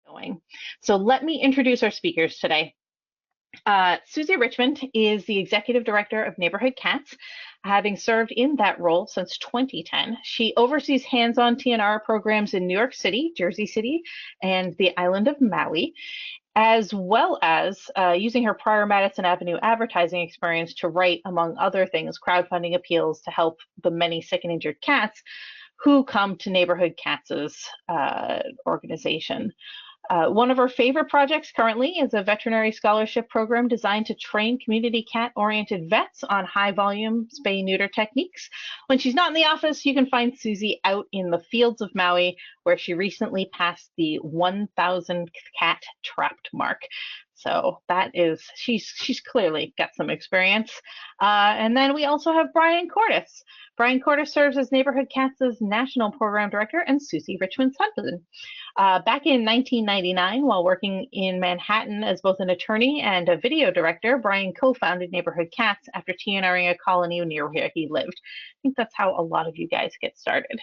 going. So let me introduce our speakers today. Susie Richmond is the Executive Director of Neighborhood Cats, having served in that role since 2010. She oversees hands-on TNR programs in New York City, Jersey City, and the island of Maui, as well as using her prior Madison Avenue advertising experience to write, among other things, crowdfunding appeals to help the many sick and injured cats who come to Neighborhood Cats' organization. One of her favorite projects currently is a veterinary scholarship program designed to train community cat-oriented vets on high-volume spay-neuter techniques. When she's not in the office, you can find Susie out in the fields of Maui, where she recently passed the 1,000 cat trapped mark. So that is, she's clearly got some experience. And then we also have Brian Cordes. Brian Cordes serves as Neighborhood Cats' National Program Director and Susie Richmond's husband. Back in 1999, while working in Manhattan as both an attorney and a video director, Brian co-founded Neighborhood Cats after TNRing a colony near where he lived. I think that's how a lot of you guys get started.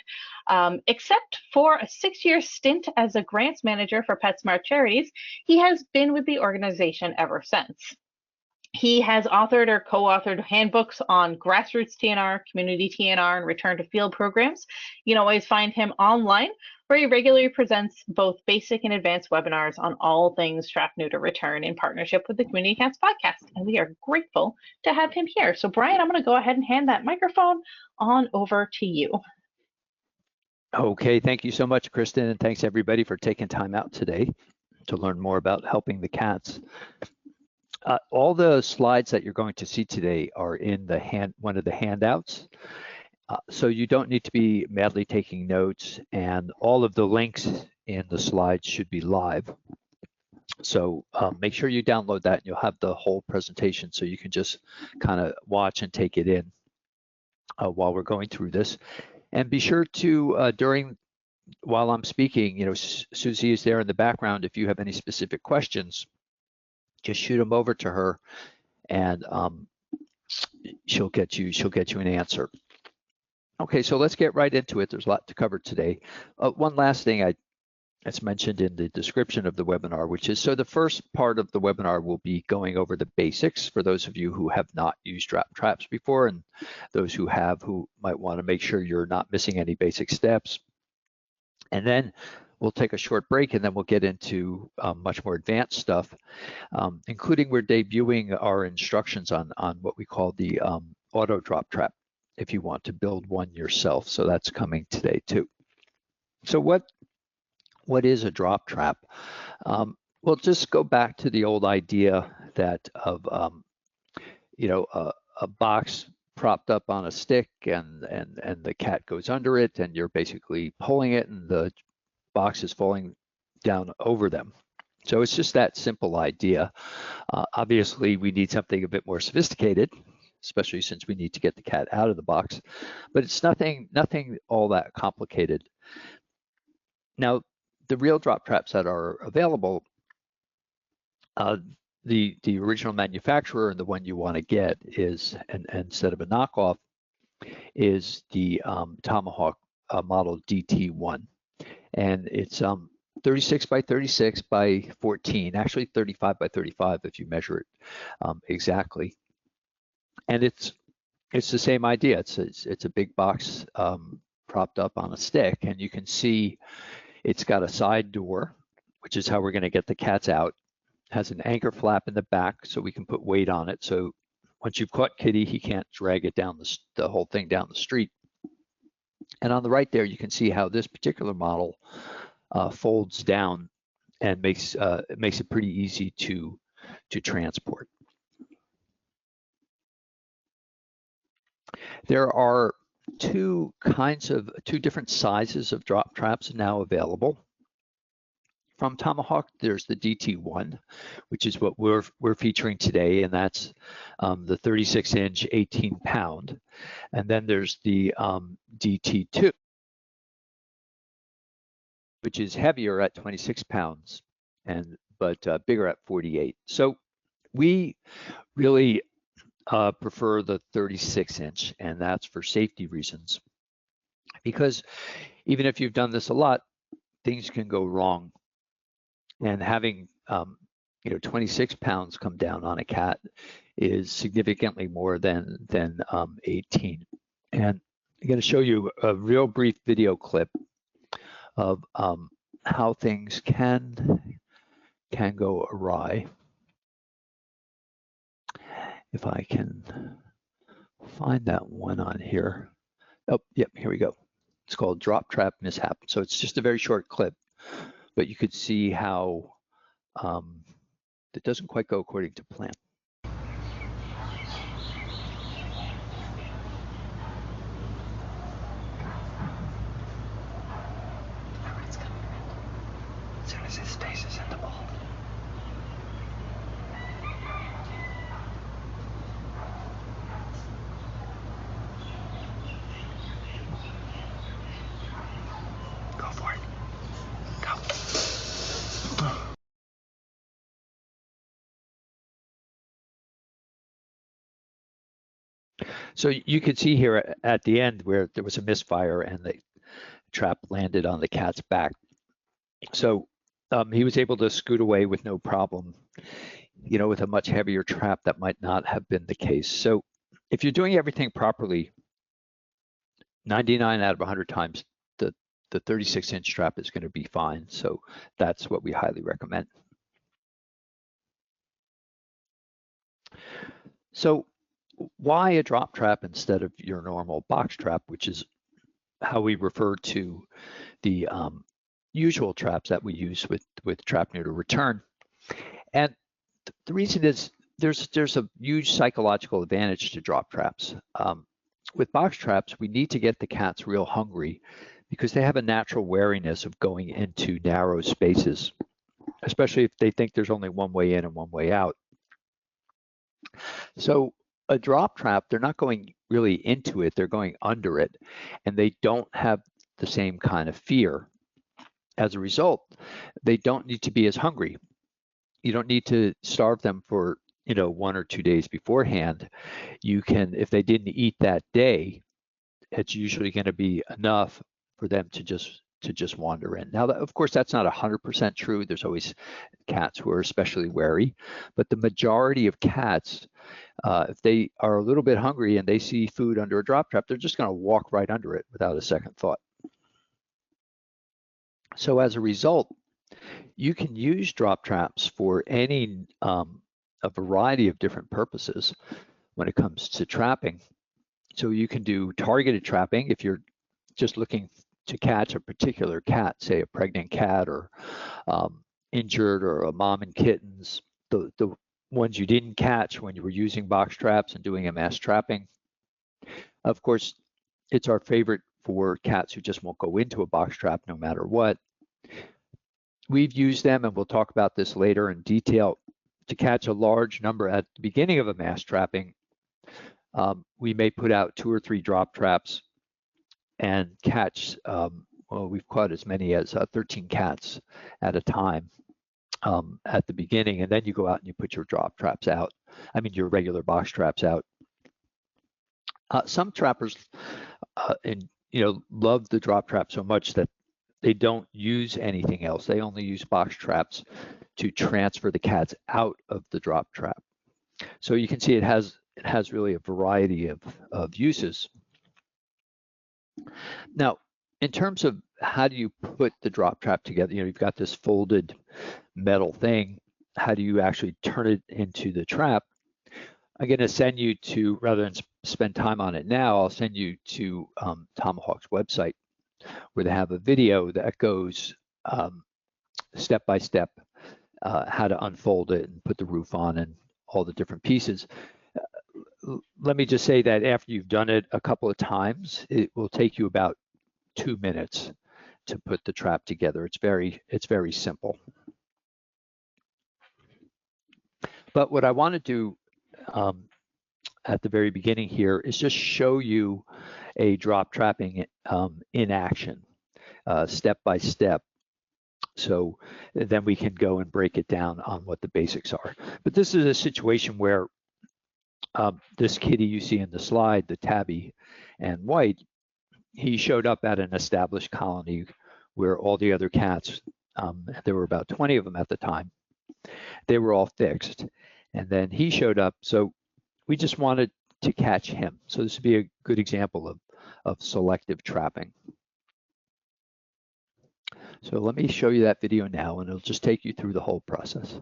Except for a 6-year stint as a grants manager for PetSmart Charities, he has been with the organization ever since. He has authored or co-authored handbooks on grassroots TNR, community TNR, and return to field programs. You can always find him online, where he regularly presents both basic and advanced webinars on all things trap, neuter, return in partnership with the Community Cats podcast. And we are grateful to have him here. So Brian, I'm going to go ahead and hand that microphone on over to you. Okay, thank you so much, Kristen, and thanks everybody for taking time out today to learn more about helping the cats. All the slides that you're going to see today are in one of the handouts. So you don't need to be madly taking notes, and all of the links in the slides should be live. So make sure you download that and you'll have the whole presentation so you can just kind of watch and take it in while we're going through this. And be sure to, while I'm speaking, you know, Susie is there in the background. If you have any specific questions, just shoot them over to her, and she'll get you an answer. Okay, so let's get right into it. There's a lot to cover today. One last thing that's mentioned in the description of the webinar, which is, so the first part of the webinar will be going over the basics for those of you who have not used traps before, and those who have, who might want to make sure you're not missing any basic steps. And then we'll take a short break, and then we'll get into much more advanced stuff, including we're debuting our instructions on what we call the auto drop trap, if you want to build one yourself. So that's coming today too. So what is a drop trap? Well, just go back to the old idea that of you know, a box propped up on a stick, and the cat goes under it, and you're basically pulling it, and the box is falling down over them. So it's just that simple idea. Obviously, we need something a bit more sophisticated, especially since we need to get the cat out of the box, but it's nothing all that complicated. Now, the real drop traps that are available, the original manufacturer and the one you want to get is, and instead of a knockoff, is the Tomahawk model DT1. And it's 36 by 36 by 14, actually 35 by 35 if you measure it exactly. And it's the same idea. It's a big box propped up on a stick, and you can see it's got a side door, which is how we're going to get the cats out. It has an anchor flap in the back so we can put weight on it. So once you've caught Kitty, he can't drag it down the whole thing down the street. And on the right there, you can see how this particular model folds down and makes it pretty easy to transport. There are two different sizes of drop traps now available. From Tomahawk, there's the DT1, which is what we're featuring today, and that's the 36-inch, 18-pound. And then there's the DT2, which is heavier at 26 pounds, but bigger at 48. So we really prefer the 36-inch, and that's for safety reasons. Because even if you've done this a lot, things can go wrong. And having 26 pounds come down on a cat is significantly more than 18. And I'm going to show you a real brief video clip of how things can go awry. If I can find that one on here. Oh, yep, here we go. It's called Drop Trap Mishap. So it's just a very short clip, but you could see how it doesn't quite go according to plan. As soon as his face is in the ball. Go for it. Go. So you could see here at the end where there was a misfire and the trap landed on the cat's back. So he was able to scoot away with no problem. With a much heavier trap, that might not have been the case. So if you're doing everything properly, 99 out of 100 times, the 36-inch trap is going to be fine. So that's what we highly recommend. So why a drop trap instead of your normal box trap, which is how we refer to the usual traps that we use with trap neuter return? And the reason is there's a huge psychological advantage to drop traps. With box traps, we need to get the cats real hungry because they have a natural wariness of going into narrow spaces, especially if they think there's only one way in and one way out. So a drop trap, they're not going really into it, they're going under it, and they don't have the same kind of fear. As a result, they don't need to be as hungry. You don't need to starve them for 1 or 2 days beforehand. You can, if they didn't eat that day, it's usually going to be enough for them to just wander in. Now, of course, that's not 100% true. There's always cats who are especially wary, but the majority of cats, if they are a little bit hungry and they see food under a drop trap, they're just going to walk right under it without a second thought. So as a result, you can use drop traps for a variety of different purposes when it comes to trapping. So you can do targeted trapping if you're just looking to catch a particular cat, say a pregnant cat or injured, or a mom and kittens, the ones you didn't catch when you were using box traps and doing a mass trapping. Of course, it's our favorite for cats who just won't go into a box trap no matter what. We've used them, and we'll talk about this later in detail, to catch a large number at the beginning of a mass trapping. We may put out 2 or 3 drop traps and catch, well, we've caught as many as 13 cats at a time at the beginning, and then you go out and you put your drop traps out. I mean, your regular box traps out. Some trappers love the drop trap so much that they don't use anything else. They only use box traps to transfer the cats out of the drop trap. So you can see it has really a variety of uses. Now, in terms of how do you put the drop trap together, you've got this folded metal thing. How do you actually turn it into the trap? I'm going to send you to, rather than spend time on it now, I'll send you to Tomahawk's website, where they have a video that goes step by step how to unfold it and put the roof on and all the different pieces. Let me just say that after you've done it a couple of times, it will take you about 2 minutes to put the trap together. It's very simple. But what I want to do at the very beginning here is just show you a drop trapping in action, step by step. So then we can go and break it down on what the basics are. But this is a situation where this kitty you see in the slide, the tabby and white, he showed up at an established colony where all the other cats There were about 20 of them at the time. They were all fixed. And then he showed up. So we just wanted to catch him. So this would be a good example of selective trapping. So let me show you that video now, and it'll just take you through the whole process.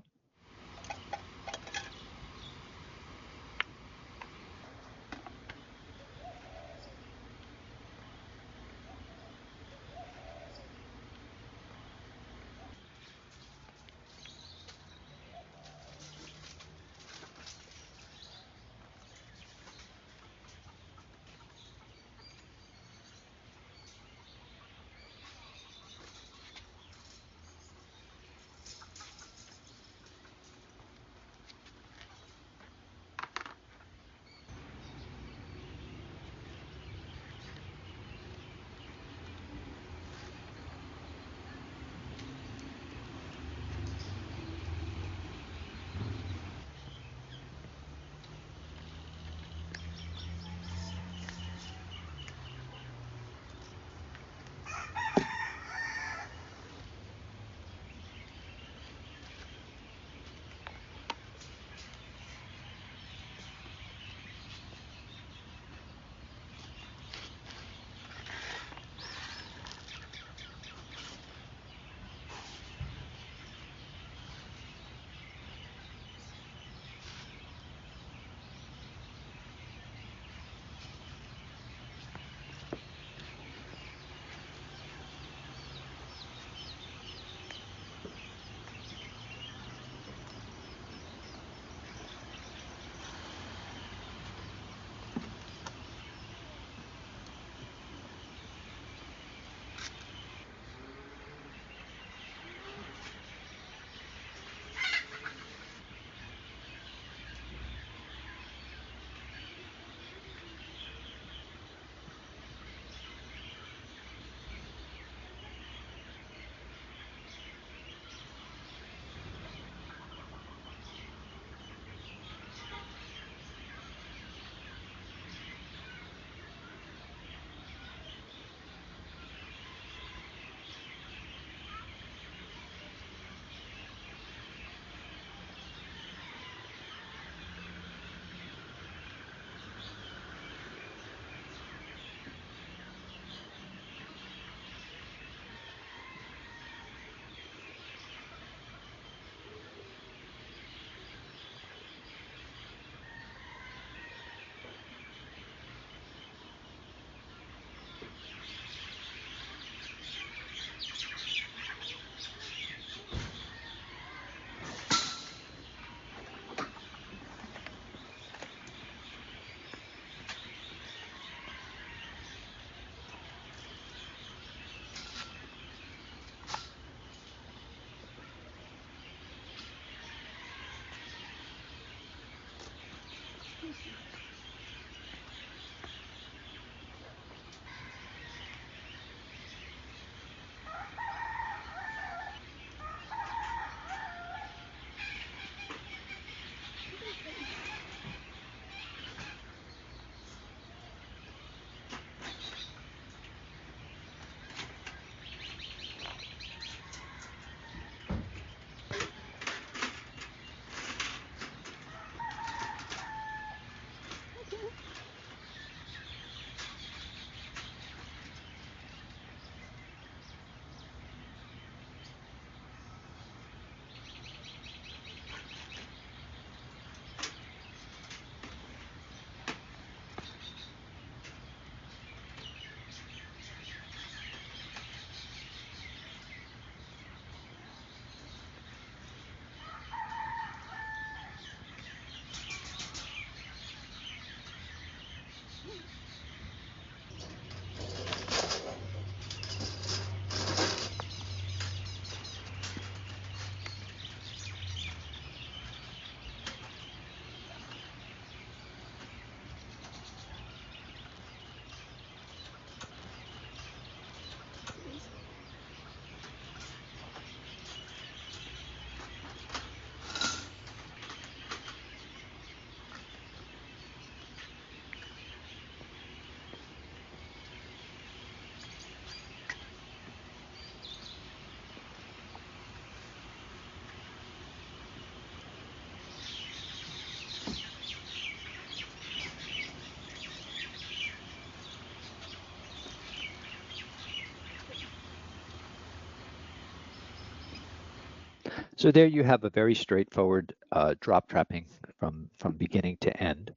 So there you have a very straightforward drop trapping from beginning to end.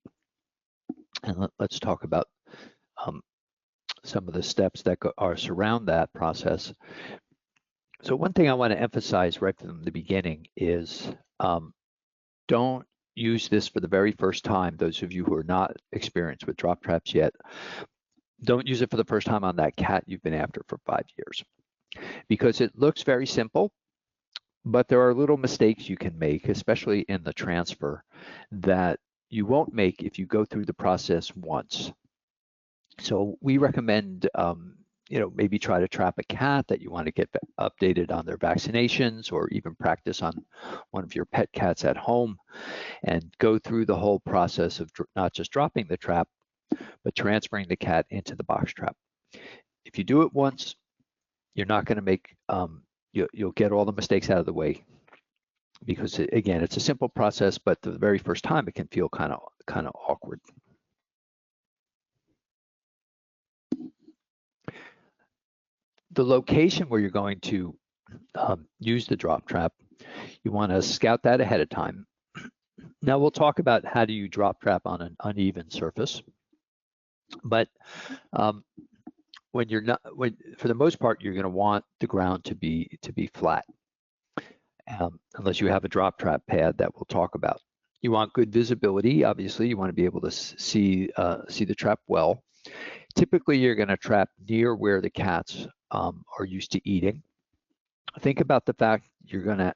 And let's talk about some of the steps that are surround that process. So one thing I want to emphasize right from the beginning is don't use this for the very first time. Those of you who are not experienced with drop traps yet, don't use it for the first time on that cat you've been after for 5 years, because it looks very simple, but there are little mistakes you can make, especially in the transfer, that you won't make if you go through the process once. So we recommend, maybe try to trap a cat that you want to get updated on their vaccinations, or even practice on one of your pet cats at home, and go through the whole process of not just dropping the trap, but transferring the cat into the box trap. If you do it once, you're not going to make, you'll get all the mistakes out of the way, because again, it's a simple process, but the very first time it can feel kind of awkward. The location where you're going to use the drop trap, you want to scout that ahead of time. Now we'll talk about how do you drop trap on an uneven surface, but for the most part, you're going to want the ground to be flat, unless you have a drop trap pad that we'll talk about. You want good visibility. Obviously, you want to be able to see the trap well. Typically, you're going to trap near where the cats are used to eating. Think about the fact you're going to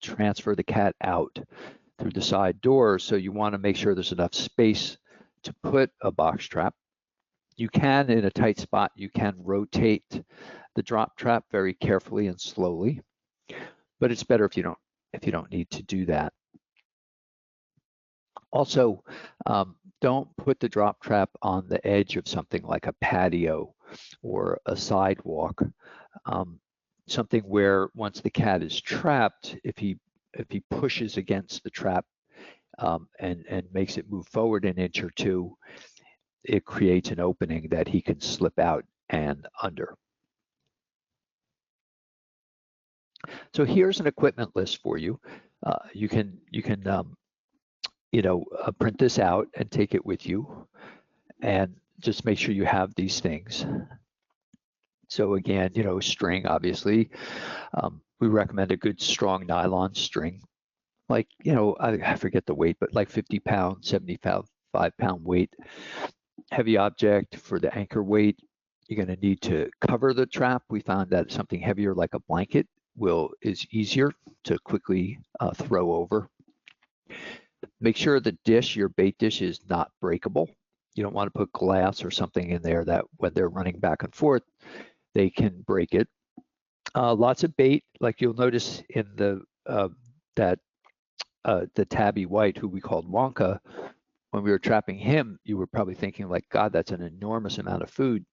transfer the cat out through the side doors, so you want to make sure there's enough space to put a box trap. You can, in a tight spot, you can rotate the drop trap very carefully and slowly, but it's better if you don't need to do that. Also, don't put the drop trap on the edge of something like a patio or a sidewalk, something where once the cat is trapped, if he pushes against the trap and makes it move forward an inch or two, it creates an opening that he can slip out and under. So here's an equipment list for you. You can print this out and take it with you, and just make sure you have these things. So again, string, obviously. We recommend a good strong nylon string, like, I forget the weight, but like 50 pound, 75-pound weight. Heavy object for the anchor weight. You're going to need to cover the trap. We found that something heavier like a blanket is easier to quickly throw over. Make sure the dish, your bait dish, is not breakable. You don't want to put glass or something in there that when they're running back and forth, they can break it. Lots of bait, like you'll notice in the tabby white, who we called Wonka. When we were trapping him, you were probably thinking like, God, that's an enormous amount of food.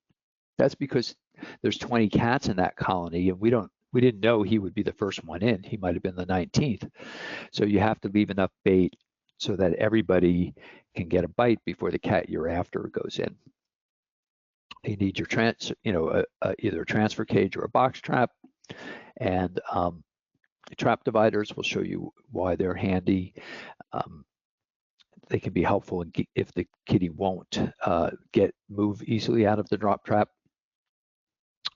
That's because there's 20 cats in that colony, and we didn't know he would be the first one in. He might have been the 19th. So you have to leave enough bait so that everybody can get a bite before the cat you're after goes in. You need your either a transfer cage or a box trap, and trap dividers will show you why they're handy. They can be helpful if the kitty won't move easily out of the drop trap.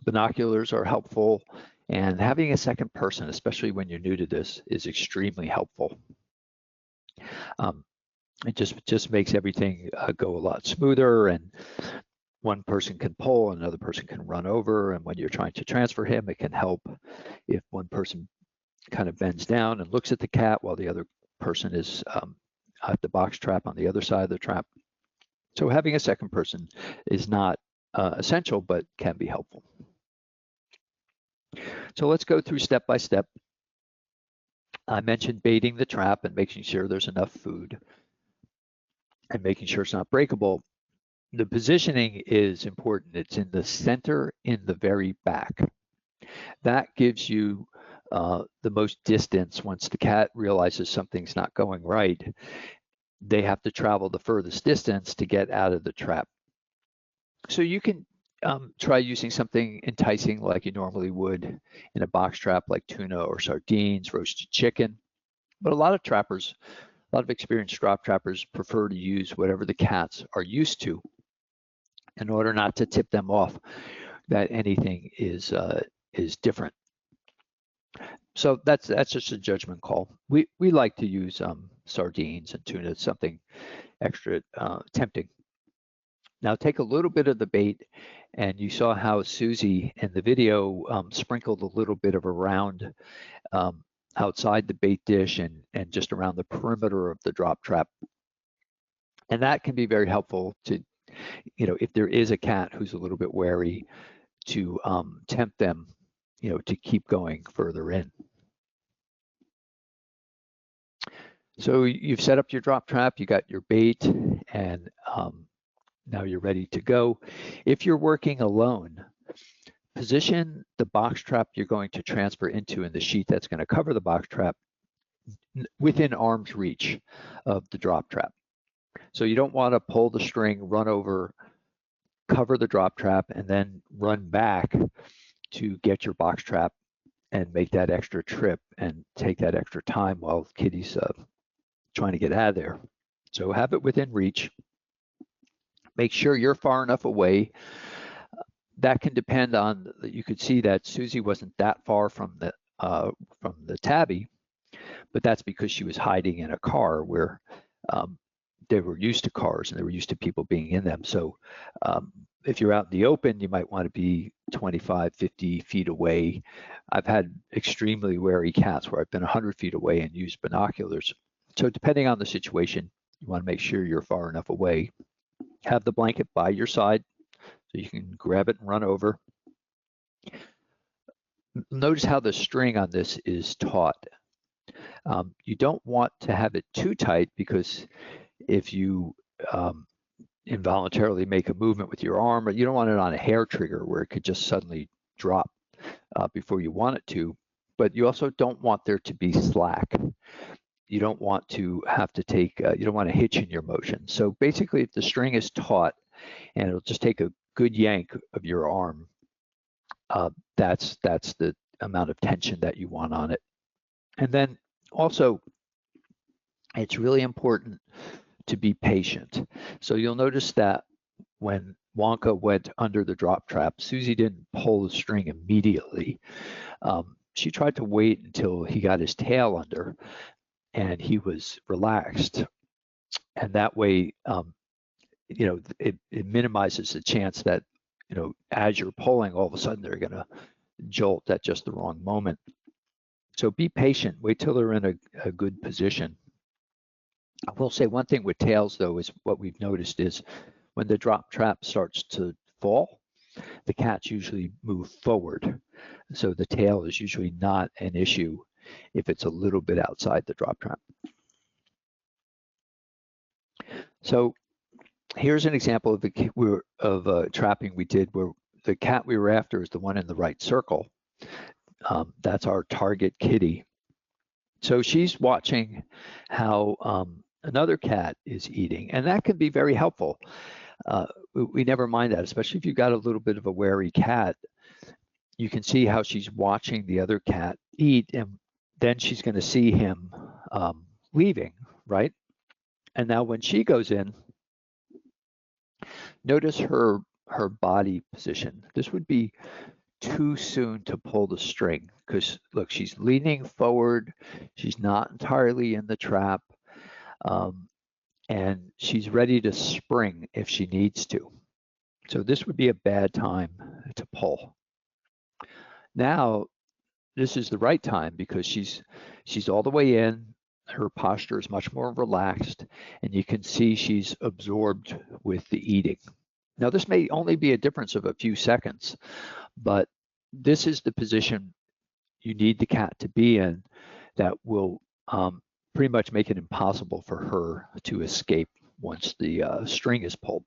Binoculars are helpful, and having a second person, especially when you're new to this, is extremely helpful. It just makes everything go a lot smoother, and one person can pull, another person can run over, and when you're trying to transfer him, it can help if one person kind of bends down and looks at the cat while the other person is at the box trap on the other side of the trap. So having a second person is not essential, but can be helpful. So let's go through step by step. I mentioned baiting the trap and making sure there's enough food and making sure it's not breakable. The positioning is important. It's in the center, in the very back. That gives you the most distance. Once the cat realizes something's not going right, they have to travel the furthest distance to get out of the trap. So you can try using something enticing like you normally would in a box trap, like tuna or sardines, roasted chicken. But a lot of trappers, a lot of experienced drop trappers prefer to use whatever the cats are used to in order not to tip them off that anything is different. So that's just a judgment call. We like to use sardines and tuna, something extra tempting. Now take a little bit of the bait, and you saw how Susie in the video sprinkled a little bit of a round outside the bait dish and just around the perimeter of the drop trap. And that can be very helpful to, if there is a cat who's a little bit wary, to tempt them, to keep going further in. So you've set up your drop trap, you got your bait, and now you're ready to go. If you're working alone, position the box trap you're going to transfer into in the sheet that's going to cover the box trap within arm's reach of the drop trap. So you don't want to pull the string, run over, cover the drop trap, and then run back to get your box trap and make that extra trip and take that extra time while Kitty's trying to get out of there. So have it within reach. Make sure you're far enough away. That can depend on, you could see that Susie wasn't that far from the tabby, but that's because she was hiding in a car where they were used to cars and they were used to people being in them. So if you're out in the open, you might want to be 25, 50 feet away. I've had extremely wary cats where I've been 100 feet away and used binoculars. So depending on the situation, you want to make sure you're far enough away. Have the blanket by your side so you can grab it and run over. Notice how the string on this is taut. You don't want to have it too tight, because if you involuntarily make a movement with your arm, you don't want it on a hair trigger where it could just suddenly drop before you want it to. But you also don't want there to be slack. You don't want to have to take, you don't want to hitch in your motion. So basically, if the string is taut and it'll just take a good yank of your arm, that's the amount of tension that you want on it. And then also, it's really important to be patient. So you'll notice that when Wonka went under the drop trap, Susie didn't pull the string immediately. She tried to wait until he got his tail under and he was relaxed. And that way, it minimizes the chance that, as you're pulling, all of a sudden they're going to jolt at just the wrong moment. So be patient, wait till they're in a good position. I will say one thing with tails, though, is what we've noticed is when the drop trap starts to fall, the cats usually move forward. So the tail is usually not an issue if it's a little bit outside the drop trap. So here's an example of trapping we did where the cat we were after is the one in the right circle. That's our target kitty. So she's watching how another cat is eating, and that can be very helpful. We never mind that, especially if you've got a little bit of a wary cat. You can see how she's watching the other cat eat, and then she's going to see him leaving, right? And now when she goes in, notice her body position. This would be too soon to pull the string, because look, she's leaning forward, she's not entirely in the trap, and she's ready to spring if she needs to. So this would be a bad time to pull. Now, this is the right time because she's all the way in, her posture is much more relaxed, and you can see she's absorbed with the eating. Now, this may only be a difference of a few seconds, but this is the position you need the cat to be in that will pretty much make it impossible for her to escape once the string is pulled.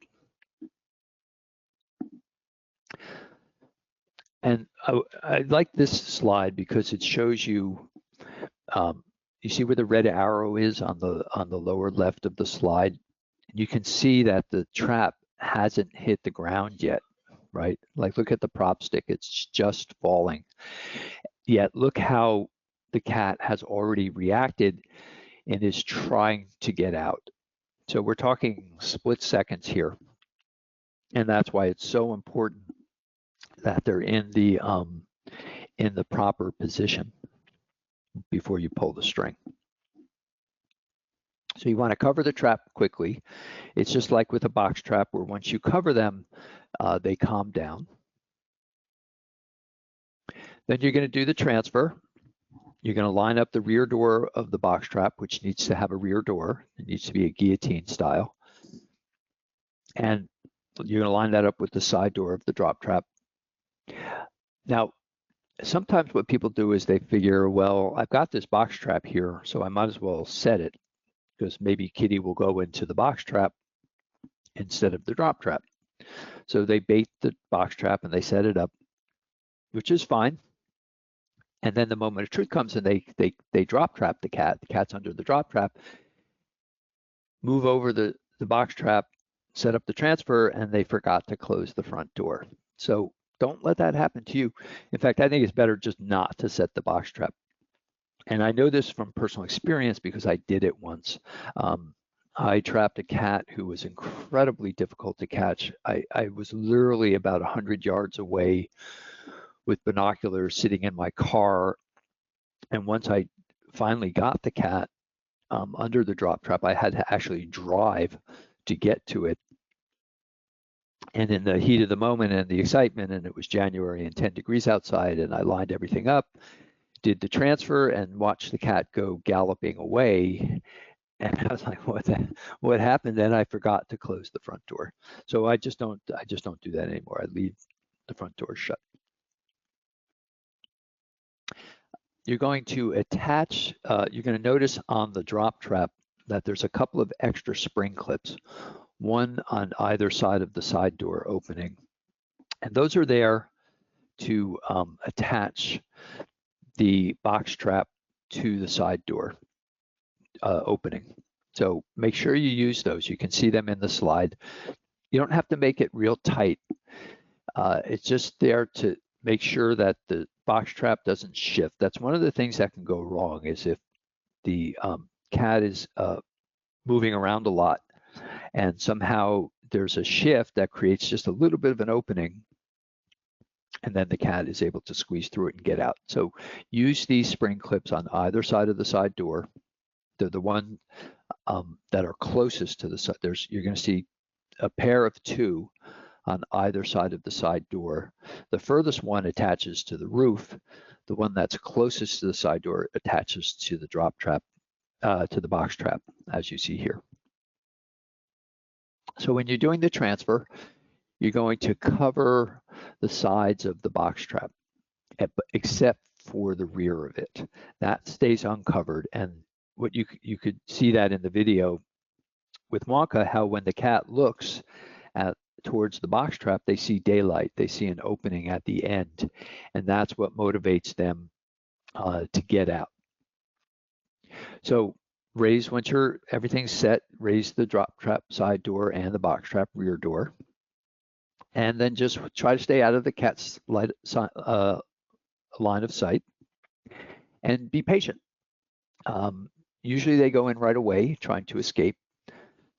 And I like this slide because it shows you, you see where the red arrow is on the lower left of the slide? You can see that the trap hasn't hit the ground yet. right? Like look at the prop stick, it's just falling. Yet look how the cat has already reacted and is trying to get out. So we're talking split seconds here. And that's why it's so important that they're in the proper position before you pull the string. So you want to cover the trap quickly. It's just like with a box trap where once you cover them, they calm down. Then you're going to do the transfer. You're going to line up the rear door of the box trap, which needs to have a rear door. It needs to be a guillotine style. And you're going to line that up with the side door of the drop trap. Now, sometimes what people do is they figure, well, I've got this box trap here, so I might as well set it because maybe Kitty will go into the box trap instead of the drop trap. So they bait the box trap and they set it up, which is fine. And then the moment of truth comes and they drop trap the cat. The cat's under the drop trap. Move over the box trap, set up the transfer, and they forgot to close the front door. So don't let that happen to you. In fact, I think it's better just not to set the box trap. And I know this from personal experience because I did it once. I trapped a cat who was incredibly difficult to catch. I was literally about 100 yards away with binoculars sitting in my car. And once I finally got the cat under the drop trap, I had to actually drive to get to it. And in the heat of the moment and the excitement, and it was January and 10 degrees outside, and I lined everything up, did the transfer and watched the cat go galloping away. And I was like, what happened? Then I forgot to close the front door. So I just don't do that anymore. I leave the front door shut. You're going to attach, you're going to notice on the drop trap that there's a couple of extra spring clips, one on either side of the side door opening. And those are there to attach the box trap to the side door opening. So make sure you use those. You can see them in the slide. You don't have to make it real tight. It's just there to make sure that the box trap doesn't shift. That's one of the things that can go wrong, is if the cat is moving around a lot and somehow there's a shift that creates just a little bit of an opening, and then the cat is able to squeeze through it and get out. So use these spring clips on either side of the side door. They're the one that are closest to the side. You're going to see a pair of two on either side of the side door. The furthest one attaches to the roof. The one that's closest to the side door attaches to the drop trap, to the box trap, as you see here. So when you're doing the transfer, you're going to cover the sides of the box trap, except for the rear of it. That stays uncovered. And what you could see that in the video with Wonka, how when the cat looks towards the box trap, they see daylight, they see an opening at the end, and that's what motivates them to get out. So once everything's set, raise the drop trap side door and the box trap rear door, and then just try to stay out of the cat's line of sight and be patient. Usually they go in right away trying to escape.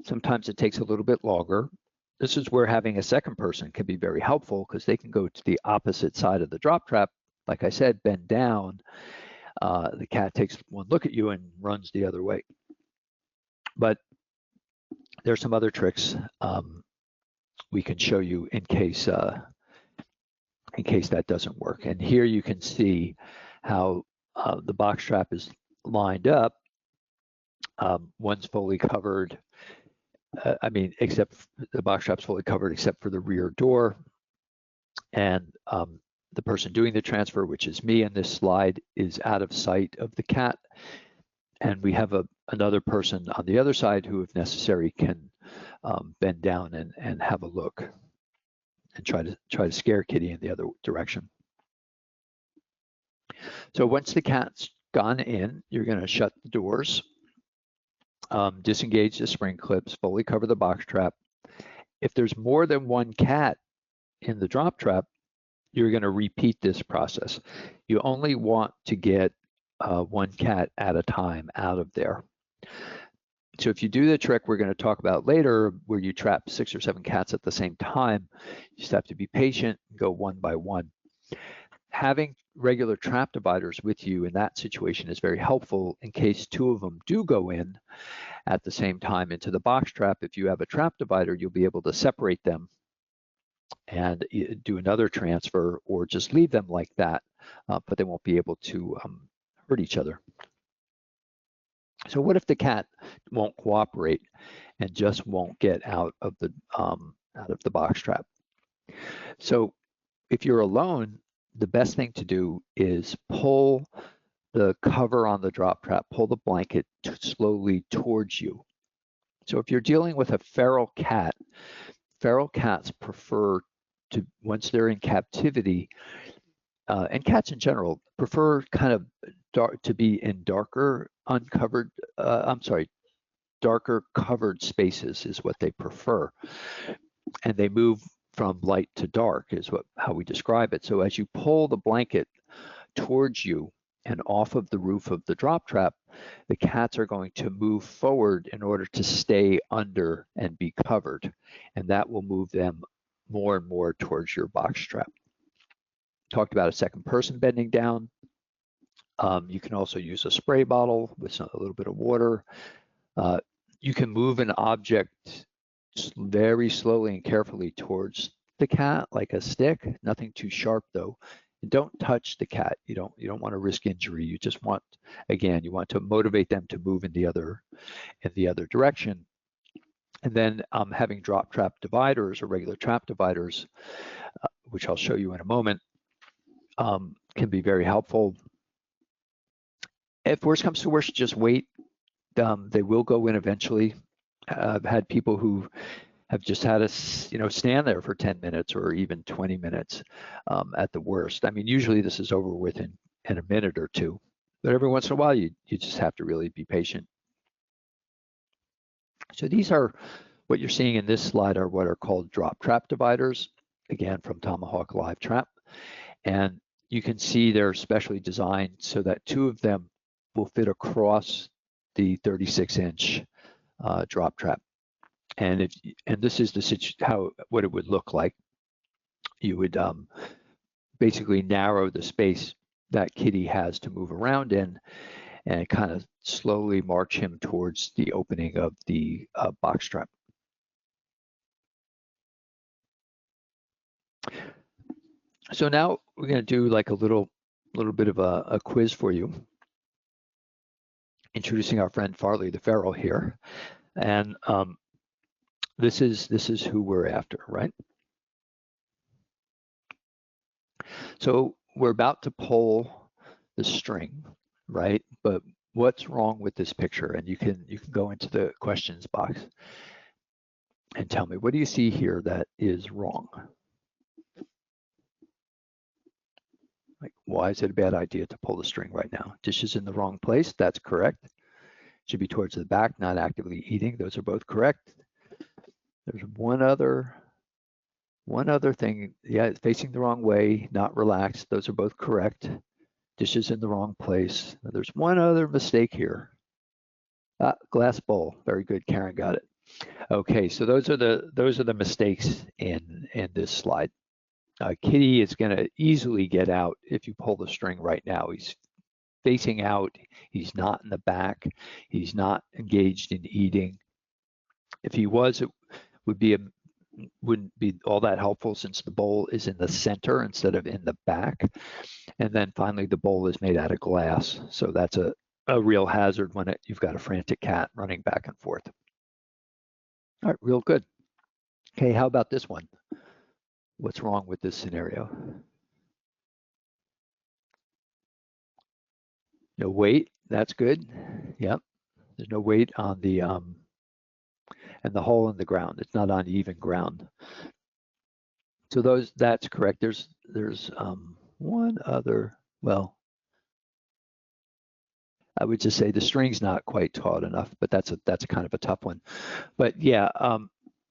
Sometimes it takes a little bit longer. This is where having a second person can be very helpful, because they can go to the opposite side of the drop trap. Like I said, bend down. The cat takes one look at you and runs the other way. But there's some other tricks we can show you in case that doesn't work. And here you can see how the box trap is lined up. One's fully covered. Except the box trap's fully covered except for the rear door. And the person doing the transfer, which is me in this slide, is out of sight of the cat. And we have another person on the other side who, if necessary, can bend down and have a look and try to scare Kitty in the other direction. So once the cat's gone in, you're going to shut the doors, disengage the spring clips, fully cover the box trap. If there's more than one cat in the drop trap, you're going to repeat this process. You only want to get one cat at a time out of there. So if you do the trick we're going to talk about later, where you trap 6 or 7 cats at the same time, you just have to be patient and go one by one. Having regular trap dividers with you in that situation is very helpful in case 2 of them do go in at the same time into the box trap. If you have a trap divider, you'll be able to separate them and do another transfer, or just leave them like that, but they won't be able to hurt each other. So what if the cat won't cooperate and just won't get out of the box trap? So if you're alone, the best thing to do is pull the cover on the drop trap, pull the blanket slowly towards you. So if you're dealing with a feral cat, feral cats prefer to, once they're in captivity, and cats in general prefer kind of dark, to be in darker uncovered, darker covered spaces is what they prefer. And they move from light to dark is how we describe it. So as you pull the blanket towards you and off of the roof of the drop trap, the cats are going to move forward in order to stay under and be covered. And that will move them more and more towards your box trap. Talked about a second person bending down. You can also use a spray bottle with a little bit of water. You can move an object very slowly and carefully towards the cat, like a stick, nothing too sharp though. And don't touch the cat. You don't want to risk injury. You just want, again, you want to motivate them to move in the other direction. And then having drop trap dividers or regular trap dividers, which I'll show you in a moment, can be very helpful. If worse comes to worse, just wait. They will go in eventually. I've had people who have just had us, stand there for 10 minutes or even 20 minutes at the worst. I mean, usually this is over within a minute or two, but every once in a while, you just have to really be patient. So these are, what you're seeing in this slide are what are called drop trap dividers, again, from Tomahawk Live Trap. And you can see they're specially designed so that 2 of them will fit across the 36-inch drop trap. And this is what it would look like. You would basically narrow the space that kitty has to move around in, and kind of slowly march him towards the opening of the box trap. So now we're going to do like a little bit of a quiz for you, introducing our friend Farley the Feral here, and this is who we're after, right? So we're about to pull the string, right? But what's wrong with this picture? And you can go into the questions box and tell me, what do you see here that is wrong? Like, why is it a bad idea to pull the string right now? Dish is in the wrong place. That's correct. Should be towards the back, not actively eating. Those are both correct. There's one other thing. Yeah, facing the wrong way, not relaxed. Those are both correct. Dish is in the wrong place. There's one other mistake here. Glass bowl. Very good. Karen got it. Okay, so those are the mistakes in this slide. Kitty is going to easily get out if you pull the string right now. He's facing out. He's not in the back. He's not engaged in eating. If he was, it wouldn't be all that helpful, since the bowl is in the center instead of in the back. And then finally, the bowl is made out of glass. So that's a real hazard when you've got a frantic cat running back and forth. All right, real good. Okay, how about this one? What's wrong with this scenario? No weight, that's good. Yep, there's no weight on the, and the hole in the ground. It's not on even ground. So that's correct. There's one other, well, I would just say the string's not quite taut enough, but that's kind of a tough one. But yeah,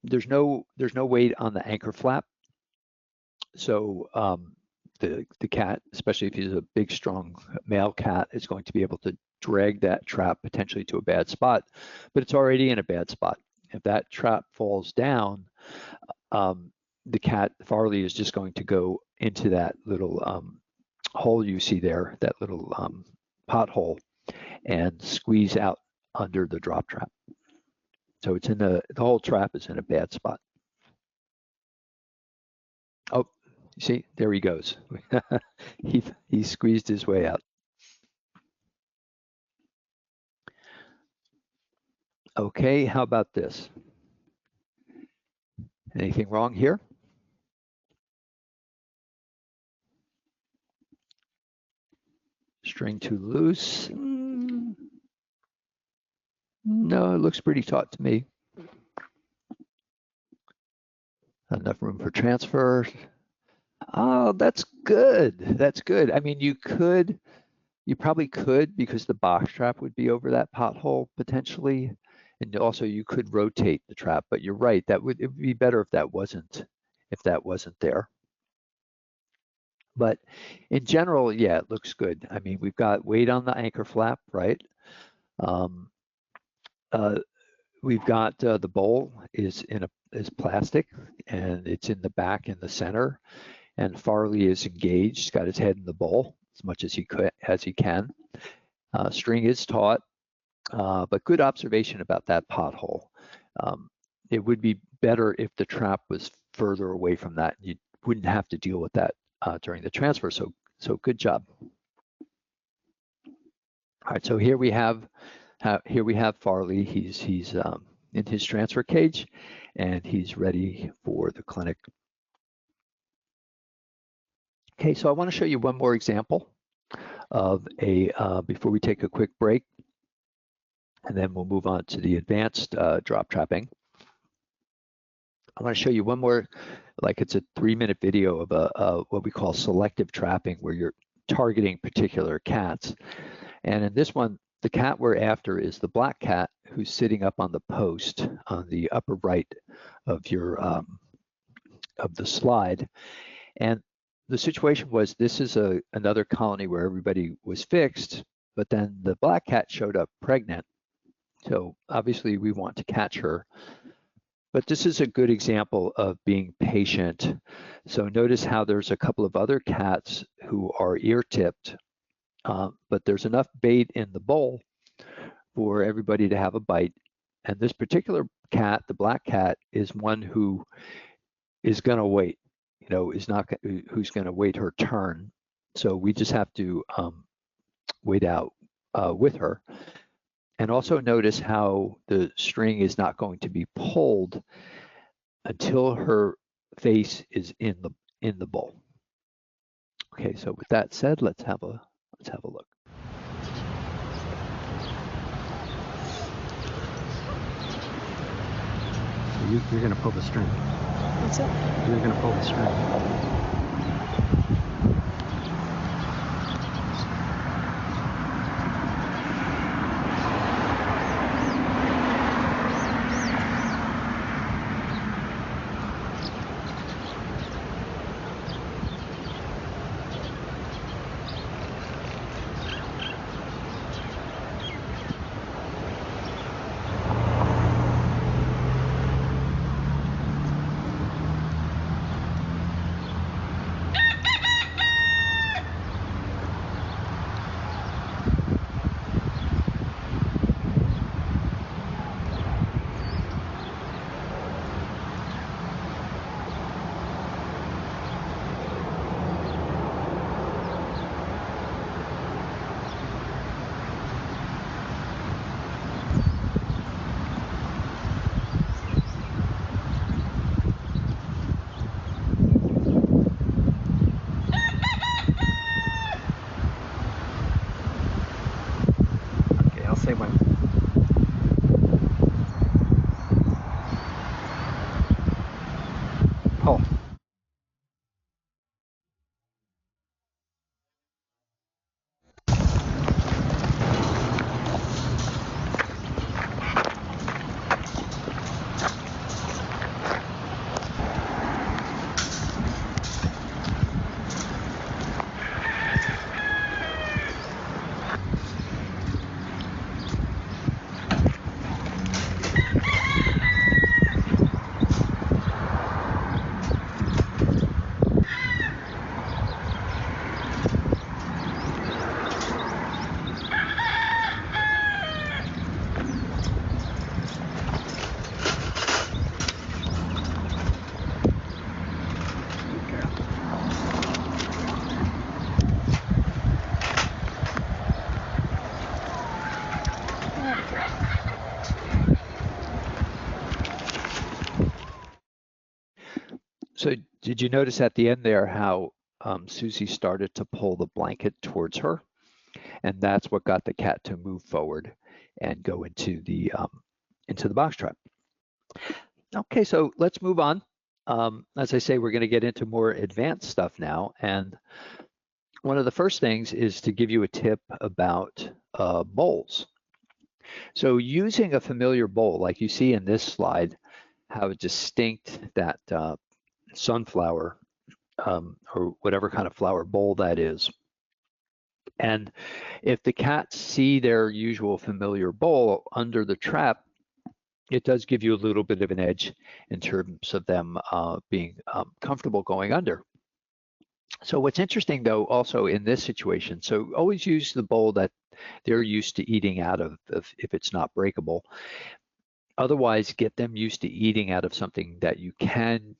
there's no weight on the anchor flap. So the cat, especially if he's a big, strong male cat, is going to be able to drag that trap potentially to a bad spot, but it's already in a bad spot. If that trap falls down, the cat, Farley, is just going to go into that little hole you see there, that little pothole, and squeeze out under the drop trap. So it's in the whole trap is in a bad spot. Oh, see, there he goes. he squeezed his way out. Okay, how about this? Anything wrong here? String too loose? No, it looks pretty taut to me. Enough room for transfer. Oh, that's good. That's good. I mean, you probably could, because the box trap would be over that pothole potentially. And also you could rotate the trap, but you're right, it would be better if that wasn't there. But in general, yeah, it looks good. I mean, we've got weight on the anchor flap, right? We've got the bowl is plastic, and it's in the back in the center, and Farley is engaged, got his head in the bowl as much as he can. String is taut, but good observation about that pothole. It would be better if the trap was further away from that. You wouldn't have to deal with that during the transfer. So good job. All right, so here we have Farley. He's in his transfer cage, and he's ready for the clinic. Okay, so I want to show you one more example of before we take a quick break, and then we'll move on to the advanced drop trapping. I want to show you one more, like it's a 3-minute video of what we call selective trapping, where you're targeting particular cats. And in this one, the cat we're after is the black cat, who's sitting up on the post on the upper right of your of the slide. And the situation was, this is another colony where everybody was fixed, but then the black cat showed up pregnant. So obviously we want to catch her. But this is a good example of being patient. So notice how there's a couple of other cats who are ear-tipped, but there's enough bait in the bowl for everybody to have a bite. And this particular cat, the black cat, is one who is going to wait, who's going to wait her turn. So we just have to wait out with her. And also notice how the string is not going to be pulled until her face is in the bowl. Okay, so with that said, let's have a look. So you're going to pull the string. What's that? You're going to pull the string. Say when. Pull. So did you notice at the end there how Susie started to pull the blanket towards her? And that's what got the cat to move forward and go into the box trap. Okay, so let's move on. As I say, we're going to get into more advanced stuff now. And one of the first things is to give you a tip about bowls. So using a familiar bowl, like you see in this slide, how distinct that sunflower or whatever kind of flower bowl that is. And if the cats see their usual familiar bowl under the trap, it does give you a little bit of an edge in terms of them being comfortable going under. So what's interesting though, also in this situation, so always use the bowl that they're used to eating out of if it's not breakable. Otherwise, get them used to eating out of something that you can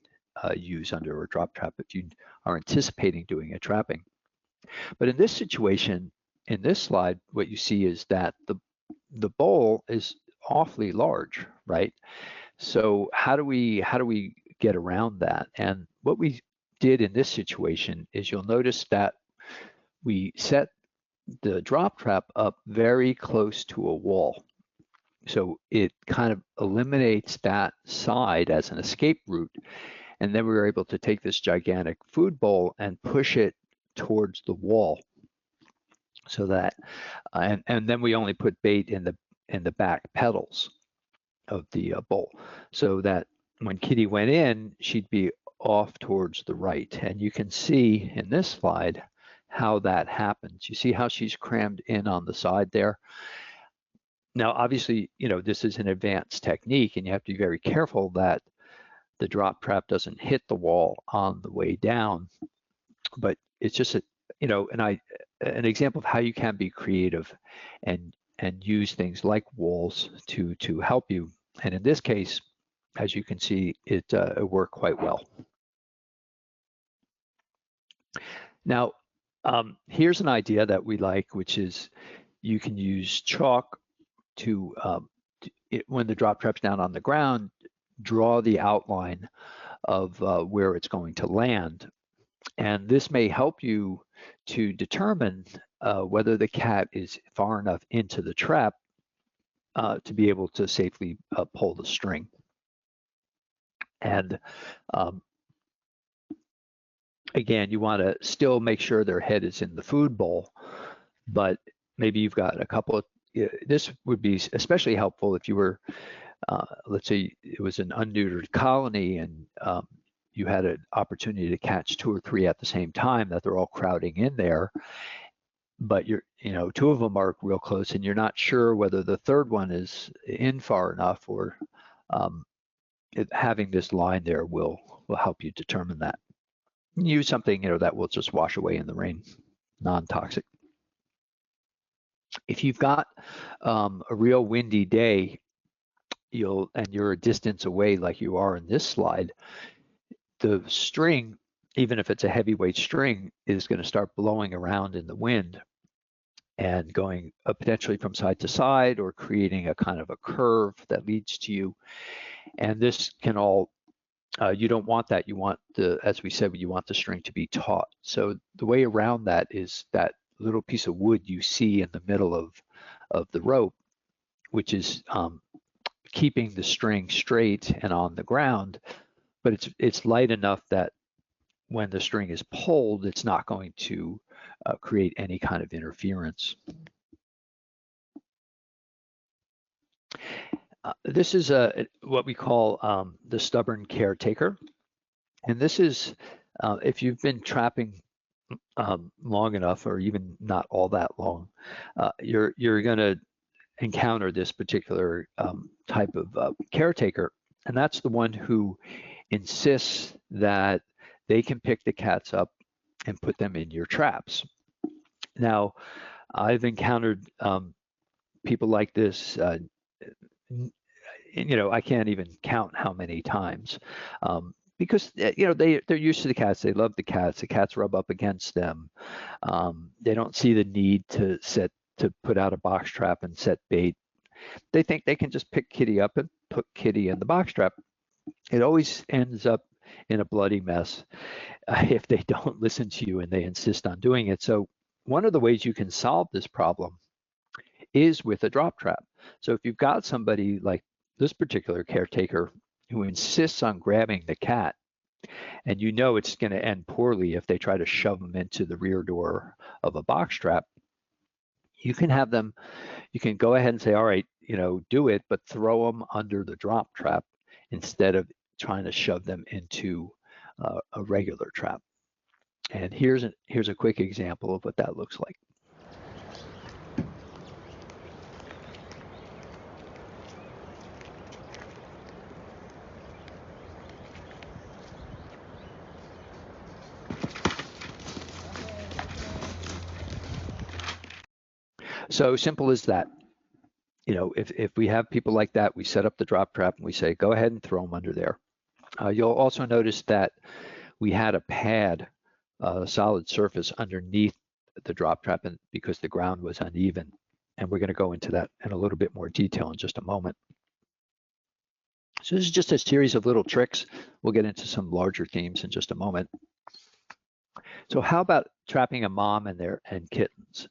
use under a drop trap if you are anticipating doing a trapping. But in this situation, in this slide, what you see is that the bowl is awfully large, right? So how do we get around that? And what we did in this situation is you'll notice that we set the drop trap up very close to a wall. So it kind of eliminates that side as an escape route. And then we were able to take this gigantic food bowl and push it towards the wall. So that, and then we only put bait in the back petals of the bowl, so that when Kitty went in, she'd be off towards the right. And you can see in this slide how that happens. You see how she's crammed in on the side there. Now, obviously, you know, this is an advanced technique and you have to be very careful that the drop trap doesn't hit the wall on the way down. But it's just an example of how you can be creative and use things like walls to help you. And in this case, as you can see, it worked quite well. Now, here's an idea that we like, which is you can use chalk to when the drop trap's down on the ground, draw the outline of where it's going to land. And this may help you to determine whether the cat is far enough into the trap to be able to safely pull the string. And again, you want to still make sure their head is in the food bowl, but maybe you've got a couple of, this would be especially helpful if you were, let's say it was an unneutered colony and you had an opportunity to catch 2 or 3 at the same time, that they're all crowding in there, but two of them are real close and you're not sure whether the third one is in far enough, or having this line there will help you determine that. Use something that will just wash away in the rain, non-toxic. If you've got a real windy day, and you're a distance away like you are in this slide, the string, even if it's a heavyweight string, is going to start blowing around in the wind and going potentially from side to side, or creating a kind of a curve that leads to you. And this can all, you don't want that. You want as we said, you want the string to be taut. So the way around that is that little piece of wood you see in the middle of the rope, which is keeping the string straight and on the ground, but it's light enough that when the string is pulled, it's not going to create any kind of interference. This is what we call the stubborn caretaker. And this is, if you've been trapping long enough, or even not all that long, you're going to encounter this particular type of caretaker. And that's the one who insists that they can pick the cats up and put them in your traps. Now, I've encountered people like this, I can't even count how many times, because they're used to the cats. They love the cats. The cats rub up against them. They don't see the need to put out a box trap and set bait. They think they can just pick Kitty up and put Kitty in the box trap. It always ends up in a bloody mess if they don't listen to you and they insist on doing it. So one of the ways you can solve this problem is with a drop trap. So if you've got somebody like this particular caretaker who insists on grabbing the cat, and you know it's going to end poorly if they try to shove them into the rear door of a box trap, you can have them, you can go ahead and say, all right, do it, but throw them under the drop trap instead of trying to shove them into a regular trap. And here's a quick example of what that looks like. So simple as that. If we have people like that, we set up the drop trap and we say, go ahead and throw them under there. You'll also notice that we had a pad, a solid surface underneath the drop trap, and because the ground was uneven. And we're going to go into that in a little bit more detail in just a moment. So this is just a series of little tricks. We'll get into some larger themes in just a moment. So how about trapping a mom and kittens?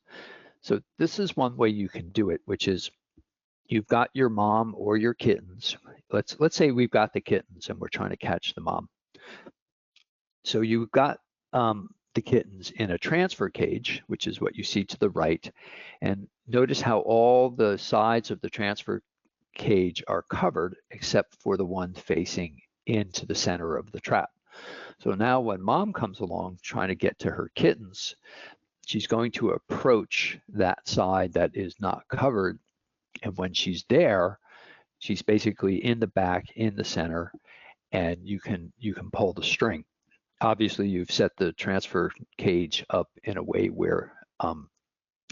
So this is one way you can do it, which is you've got your mom or your kittens. Let's say we've got the kittens and we're trying to catch the mom. So you've got the kittens in a transfer cage, which is what you see to the right. And notice how all the sides of the transfer cage are covered except for the one facing into the center of the trap. So now when mom comes along trying to get to her kittens, she's going to approach that side that is not covered. And when she's there, she's basically in the back, in the center, and you can pull the string. Obviously, you've set the transfer cage up in a way where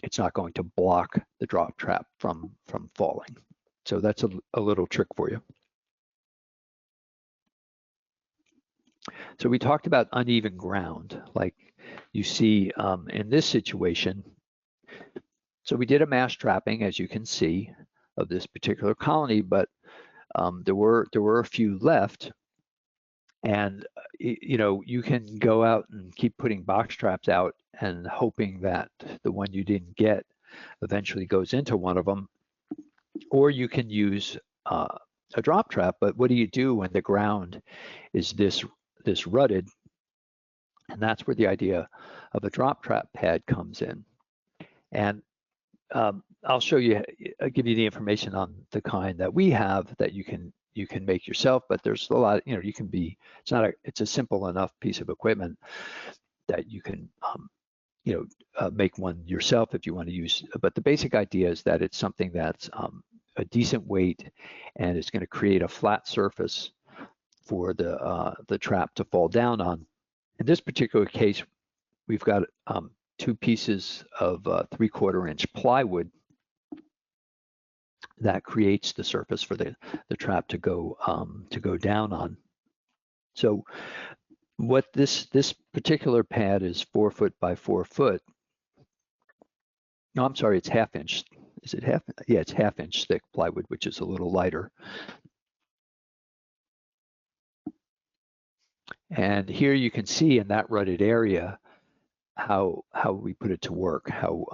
it's not going to block the drop trap from falling. So that's a little trick for you. So we talked about uneven ground, like you see in this situation. So we did a mass trapping, as you can see, of this particular colony, but there were a few left. And you can go out and keep putting box traps out and hoping that the one you didn't get eventually goes into one of them, or you can use a drop trap. But what do you do when the ground is this rutted? And that's where the idea of a drop trap pad comes in. And I'll show you, I'll give you the information on the kind that we have that you can make yourself, but there's a lot, you can be, it's a simple enough piece of equipment that you can, make one yourself if you want to use, but the basic idea is that it's something that's a decent weight and it's going to create a flat surface for the trap to fall down on. In this particular case, we've got 2 pieces of 3/4 inch plywood that creates the surface for the trap to go down on. So what this particular pad is 4 foot by 4 foot. No, I'm sorry, it's 1/2 inch. Is it half? Yeah, it's 1/2 inch thick plywood, which is a little lighter. And here you can see in that rutted area how we put it to work, how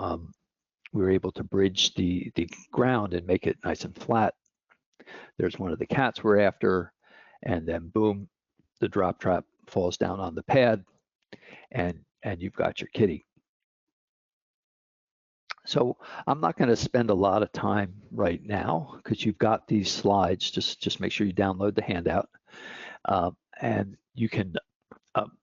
we were able to bridge the ground and make it nice and flat. There's one of the cats we're after, and then boom, the drop trap falls down on the pad, and you've got your kitty. So I'm not going to spend a lot of time right now because you've got these slides. Just make sure you download the handout, and you can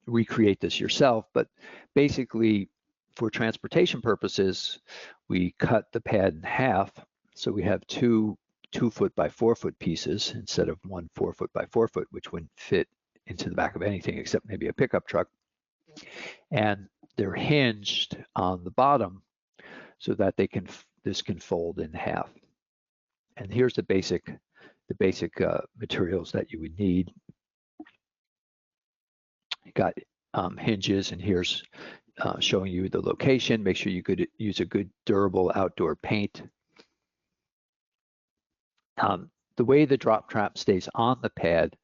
recreate this yourself. But basically, for transportation purposes, we cut the pad in half. So we have 2 2-foot by 4-foot pieces instead of 1 4-foot by 4-foot, which wouldn't fit into the back of anything except maybe a pickup truck. And they're hinged on the bottom so that this can fold in half. And here's the basic materials that you would need. You got hinges, and here's showing you the location. Make sure you could use a good durable outdoor paint. The way the drop trap stays on the pad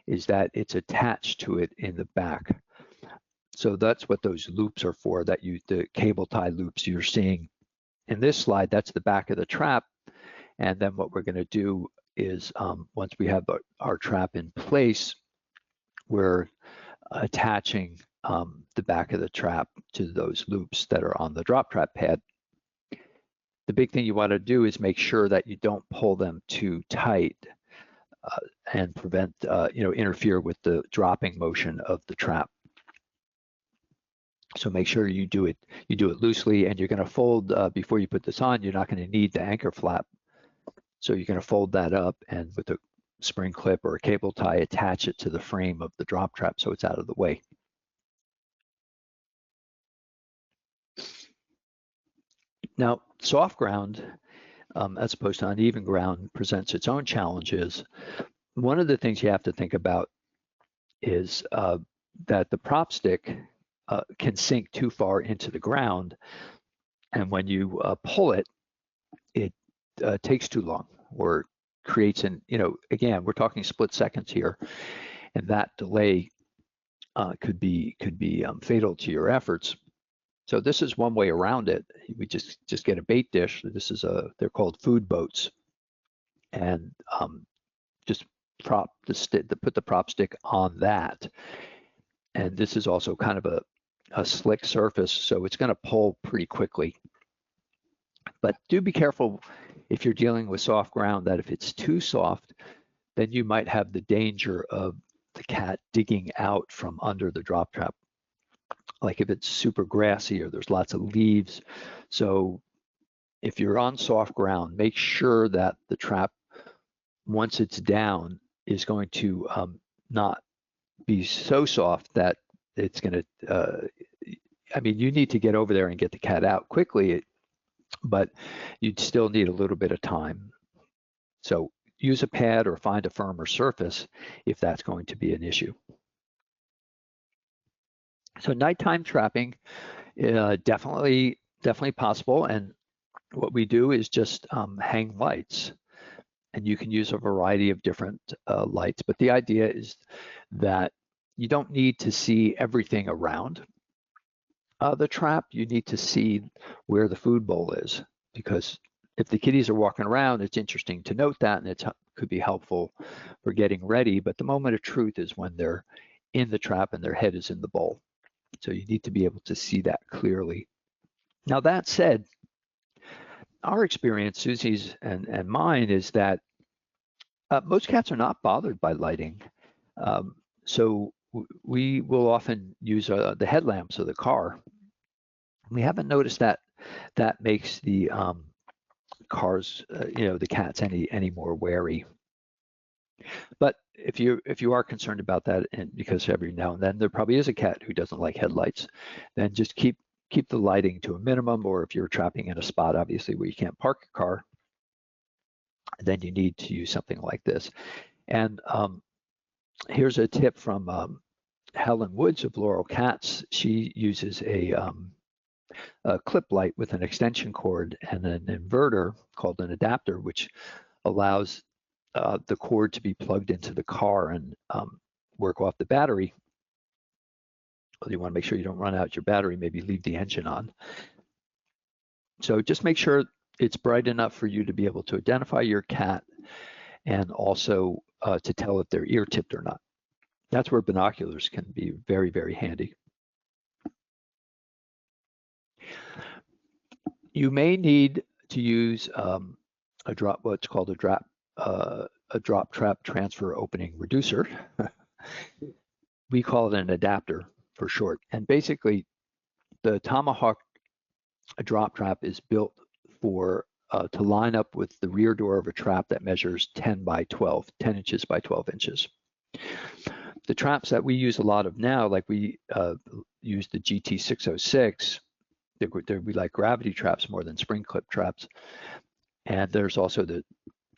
is that it's attached to it in the back. So that's what those loops are for, the cable tie loops you're seeing in this slide. That's the back of the trap. And then what we're going to do is once we have our trap in place, we're attaching the back of the trap to those loops that are on the drop trap pad. The big thing you want to do is make sure that you don't pull them too tight and prevent, interfere with the dropping motion of the trap. So make sure you do it loosely, and you're going to fold before you put this on. You're not going to need the anchor flap, so you're going to fold that up, and with a spring clip or a cable tie, attach it to the frame of the drop trap so it's out of the way. Now, soft ground, as opposed to uneven ground, presents its own challenges. One of the things you have to think about is that the prop stick can sink too far into the ground, and when you pull it, it takes too long, or creates again, we're talking split seconds here, and that delay could be fatal to your efforts. So this is one way around it. We just get a bait dish. This is they're called food boats, and just put the prop stick on that. And this is also kind of a slick surface, so it's going to pull pretty quickly. But do be careful if you're dealing with soft ground, that if it's too soft, then you might have the danger of the cat digging out from under the drop trap. Like if it's super grassy or there's lots of leaves. So if you're on soft ground, make sure that the trap, once it's down, is going to not be so soft that it's going to, you need to get over there and get the cat out quickly, but you'd still need a little bit of time. So use a pad or find a firmer surface if that's going to be an issue. So nighttime trapping, definitely possible. And what we do is just hang lights. And you can use a variety of different lights. But the idea is that you don't need to see everything around the trap. You need to see where the food bowl is. Because if the kitties are walking around, it's interesting to note that, and it could be helpful for getting ready. But the moment of truth is when they're in the trap and their head is in the bowl. So you need to be able to see that clearly. Now, that said, our experience, Susie's and mine, is that most cats are not bothered by lighting. So we will often use the headlamps of the car. We haven't noticed that makes the cars, the cats any more wary. But if you are concerned about that, and because every now and then there probably is a cat who doesn't like headlights, then just keep the lighting to a minimum. Or if you're trapping in a spot, obviously, where you can't park a car, then you need to use something like this. And here's a tip from Helen Woods of Laurel Cats. She uses a clip light with an extension cord and an inverter called an adapter, which allows the cord to be plugged into the car and work off the battery. Well, you want to make sure you don't run out your battery, maybe leave the engine on. So just make sure it's bright enough for you to be able to identify your cat, and also to tell if they're ear tipped or not. That's where binoculars can be very, very handy. You may need to use what's called a drop trap transfer opening reducer. We call it an adapter for short. And basically, the Tomahawk drop trap is built for to line up with the rear door of a trap that measures 10 inches by 12 inches. The traps that we use a lot of now, like we use the GT606, we like gravity traps more than spring clip traps. And there's also the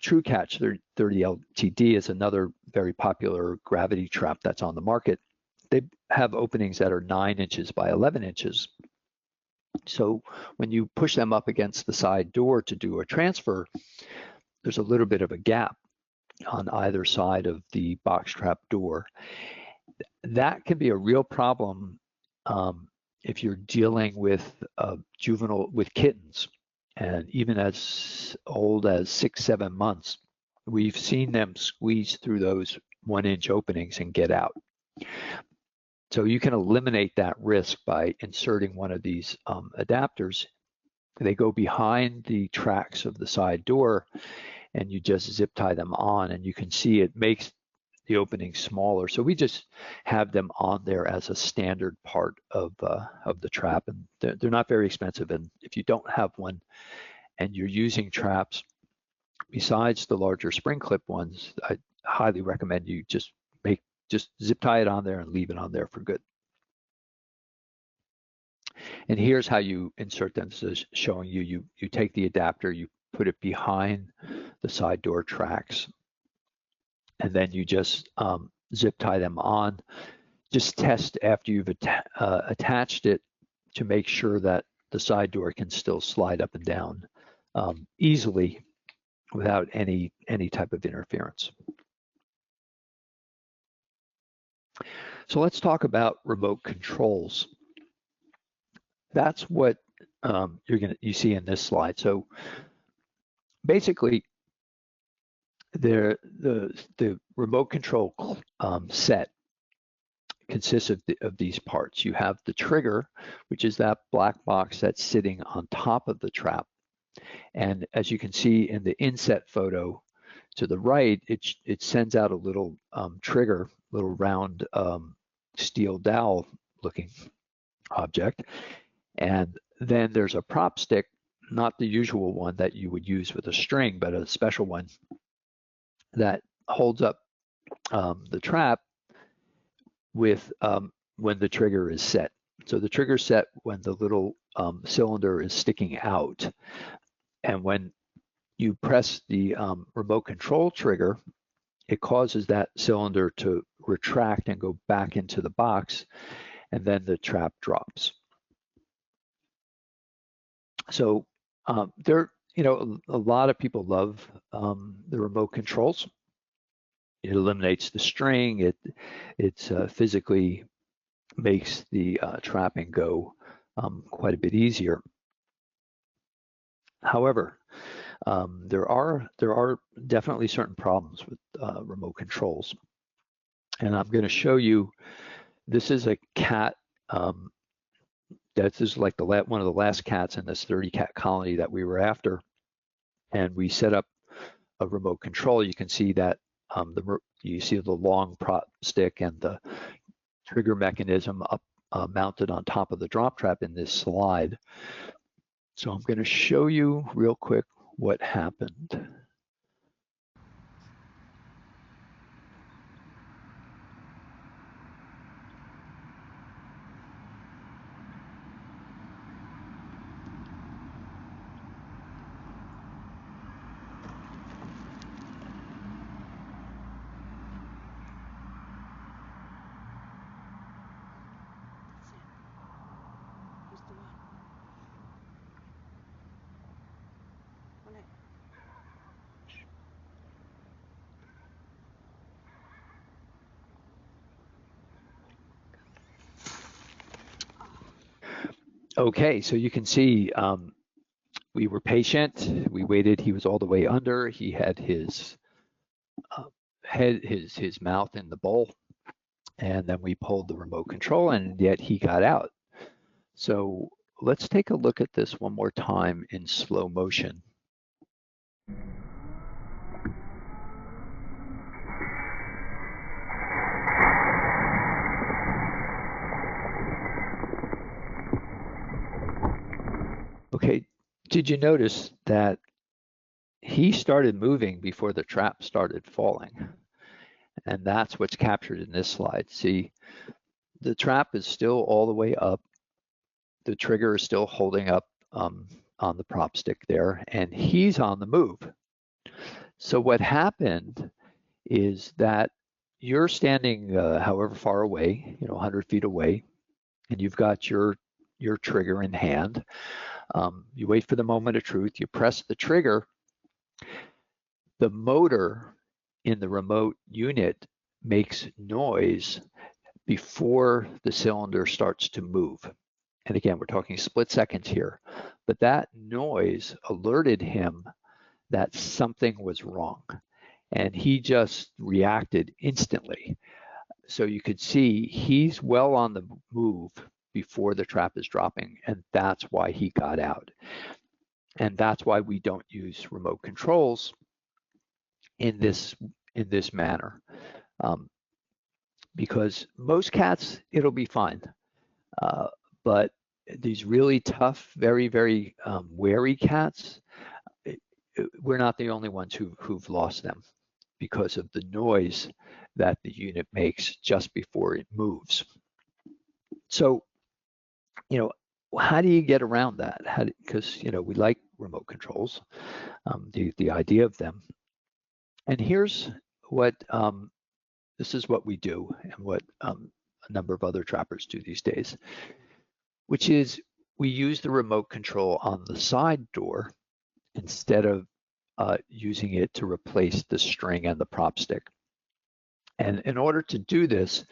True Catch 30 LTD is another very popular gravity trap that's on the market. They have openings that are 9 inches by 11 inches. So when you push them up against the side door to do a transfer, there's a little bit of a gap. on either side of the box trap door. That can be a real problem if you're dealing with with kittens, and even as old as 6-7 months. We've seen them squeeze through those 1-inch openings and get out. So you can eliminate that risk by inserting one of these adapters. They go behind the tracks of the side door, and you just zip tie them on, and you can see it makes the opening smaller. So we just have them on there as a standard part of the trap, and they're not very expensive. And if you don't have one and you're using traps besides the larger spring clip ones, I highly recommend you just zip tie it on there and leave it on there for good. And here's how you insert them. So showing you take the adapter, you put it behind the side door tracks, and then you just zip tie them on. Just test after you've attached it to make sure that the side door can still slide up and down easily without any type of interference. So let's talk about remote controls. That's what you see in this slide. So basically, the remote control set consists of these parts. You have the trigger, which is that black box that's sitting on top of the trap. And as you can see in the inset photo to the right, it sends out a little trigger, little round steel dowel looking object. And then there's a prop stick, not the usual one that you would use with a string, but a special one that holds up the trap with when the trigger is set. So the trigger is set when the little cylinder is sticking out. And when you press the remote control trigger, it causes that cylinder to retract and go back into the box, and then the trap drops. So a lot of people love the remote controls. It eliminates the string. It physically makes the trapping go quite a bit easier. However, there are definitely certain problems with remote controls, and I'm going to show you. This is a cat. This is like one of the last cats in this 30 cat colony that we were after, and we set up a remote control. You can see that you see the long prop stick and the trigger mechanism up mounted on top of the drop trap in this slide. So I'm going to show you real quick what happened. Okay, so you can see we were patient. We waited. He was all the way under. He had his head, his mouth in the bowl, and then we pulled the remote control, and yet he got out. So let's take a look at this one more time in slow motion. Okay, did you notice that he started moving before the trap started falling? And that's what's captured in this slide. See, the trap is still all the way up. The trigger is still holding up on the prop stick there, and he's on the move. So what happened is that you're standing however far away, 100 feet away, and you've got your trigger in hand. You wait for the moment of truth, you press the trigger, the motor in the remote unit makes noise before the cylinder starts to move. And again, we're talking split seconds here, but that noise alerted him that something was wrong. And he just reacted instantly. So you could see he's well on the move before the trap is dropping, and that's why he got out. And that's why we don't use remote controls in this manner. Because most cats, it'll be fine. But these really tough, very, very wary cats, we're not the only ones who've lost them because of the noise that the unit makes just before it moves. So, how do you get around that? Because, we like remote controls, the idea of them. And here's what, this is what we do and what a number of other trappers do these days, which is we use the remote control on the side door instead of using it to replace the string and the prop stick. And in order to do this,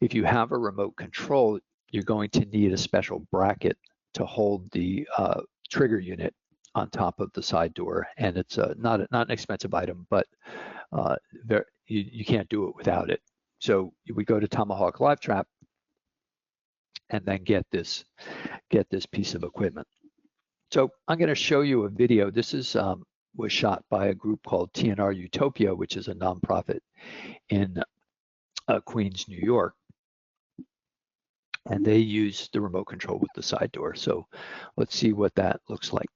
if you have a remote control, you're going to need a special bracket to hold the trigger unit on top of the side door. And it's not an expensive item, but you can't do it without it. So we go to Tomahawk Live Trap and then get this piece of equipment. So I'm going to show you a video. This was shot by a group called TNR Utopia, which is a nonprofit in Queens, New York. And they use the remote control with the side door. So let's see what that looks like.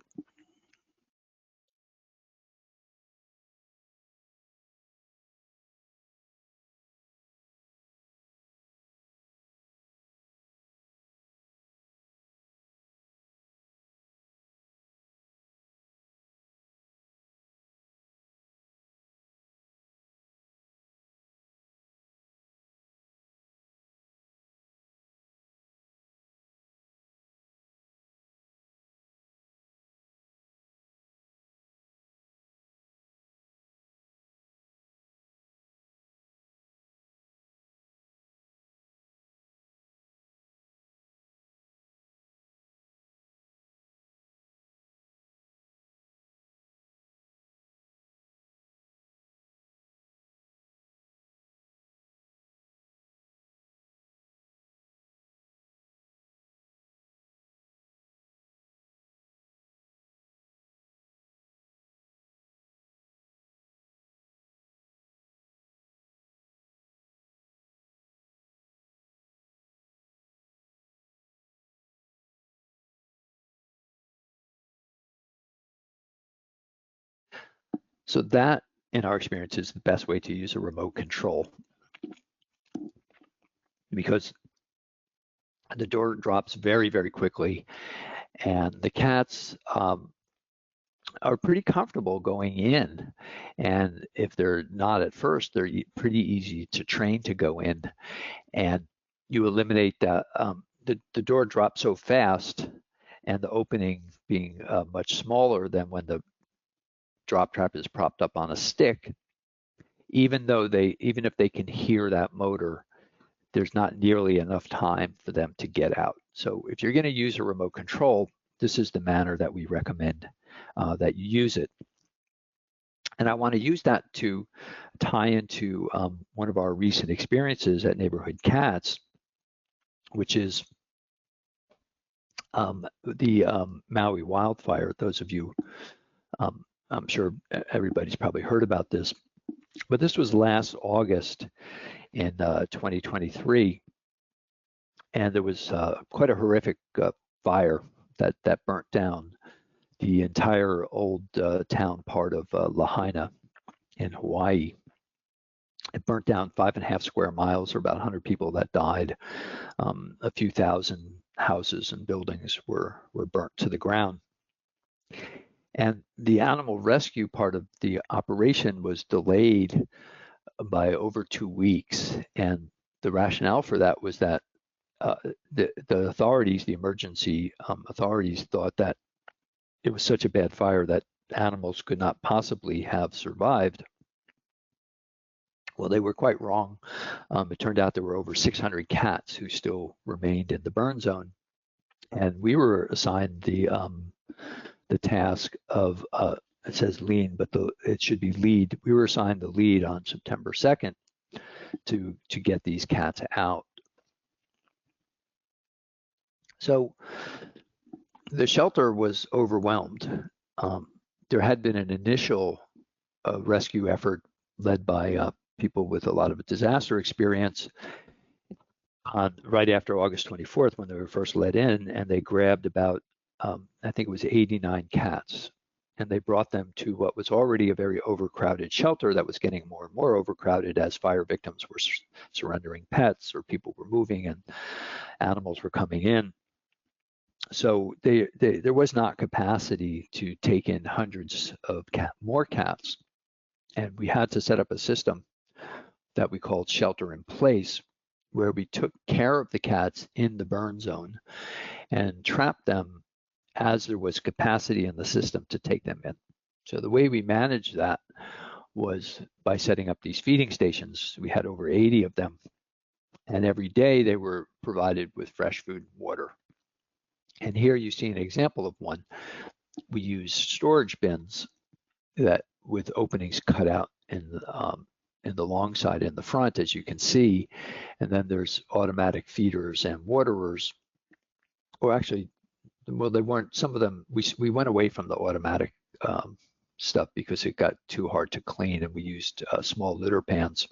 So that, in our experience, is the best way to use a remote control, because the door drops very, very quickly, and the cats are pretty comfortable going in. And if they're not at first, they're pretty easy to train to go in. And you eliminate that. The door drops so fast, and the opening being much smaller than when the drop trap is propped up on a stick. Even if they can hear that motor, there's not nearly enough time for them to get out. So if you're going to use a remote control, this is the manner that we recommend that you use it. And I want to use that to tie into one of our recent experiences at Neighborhood Cats, which is the Maui wildfire. Those of you, I'm sure everybody's probably heard about this, but this was last August in 2023, and there was quite a horrific fire that burnt down the entire old town part of Lahaina in Hawaii. It burnt down 5.5 square miles, or about 100 people that died. A few thousand houses and buildings were burnt to the ground. And the animal rescue part of the operation was delayed by over 2 weeks. And the rationale for that was that the authorities, the emergency authorities, thought that it was such a bad fire that animals could not possibly have survived. Well, they were quite wrong. It turned out there were over 600 cats who still remained in the burn zone, and we were assigned the task of it says lean, but it should be lead. We were assigned the lead on September 2nd to get these cats out. So the shelter was overwhelmed. There had been an initial rescue effort led by people with a lot of disaster experience right after August 24th when they were first let in, and they grabbed about, I think it was 89 cats, and they brought them to what was already a very overcrowded shelter that was getting more and more overcrowded as fire victims were surrendering pets or people were moving and animals were coming in. So there was not capacity to take in hundreds of more cats, and we had to set up a system that we called shelter in place, where we took care of the cats in the burn zone and trapped them as there was capacity in the system to take them in. So the way we managed that was by setting up these feeding stations. We had over 80 of them, and every day they were provided with fresh food and water. And here you see an example of one. We use storage bins that with openings cut out in the long side in the front, as you can see, and then there's automatic feeders and waterers. Or actually, well, they weren't. Some of them we went away from the automatic stuff because it got too hard to clean, and we used small litter pans.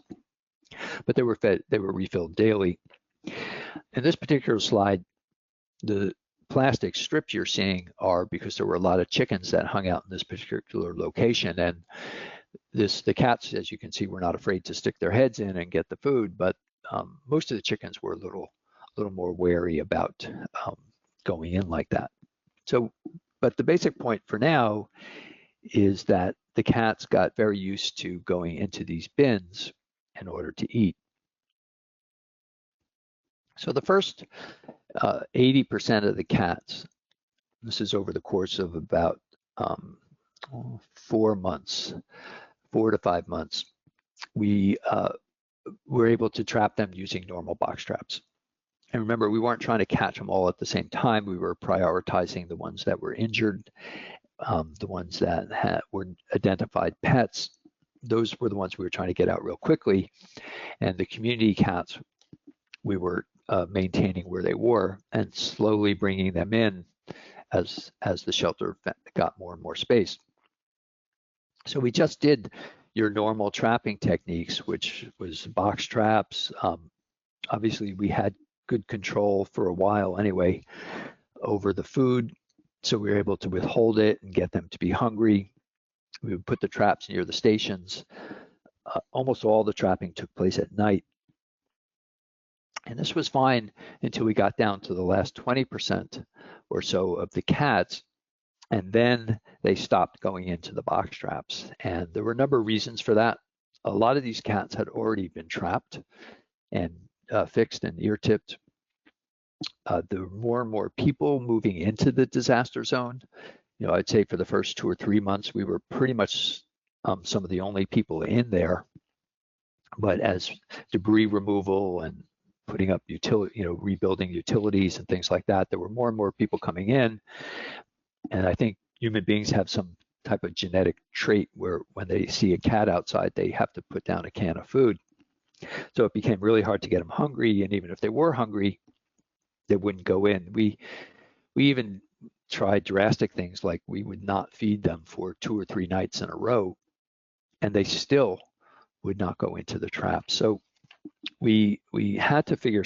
But they were refilled daily. In this particular slide, the plastic strips you're seeing are because there were a lot of chickens that hung out in this particular location, and the cats, as you can see, were not afraid to stick their heads in and get the food, but most of the chickens were a little more wary about going in like that. So, but the basic point for now is that the cats got very used to going into these bins in order to eat. So the first 80% of the cats, this is over the course of about 4 months, 4 to 5 months, we were able to trap them using normal box traps. And remember, we weren't trying to catch them all at the same time. We were prioritizing the ones that were injured, the ones that were identified pets. Those were the ones we were trying to get out real quickly. And the community cats, we were maintaining where they were and slowly bringing them in as the shelter got more and more space. So we just did your normal trapping techniques, which was box traps. Obviously, we had good control for a while anyway over the food, so we were able to withhold it and get them to be hungry. We would put the traps near the stations. Almost all the trapping took place at night. And this was fine until we got down to the last 20% or so of the cats, and then they stopped going into the box traps. And there were a number of reasons for that. A lot of these cats had already been trapped and fixed and ear-tipped. There were more and more people moving into the disaster zone. You know, I'd say for the first 2 or 3 months, we were pretty much some of the only people in there. But as debris removal and putting up rebuilding utilities and things like that, there were more and more people coming in. And I think human beings have some type of genetic trait where when they see a cat outside, they have to put down a can of food. So it became really hard to get them hungry. And even if they were hungry, they wouldn't go in. We even tried drastic things like we would not feed them for 2 or 3 nights in a row, and they still would not go into the trap. So we had to figure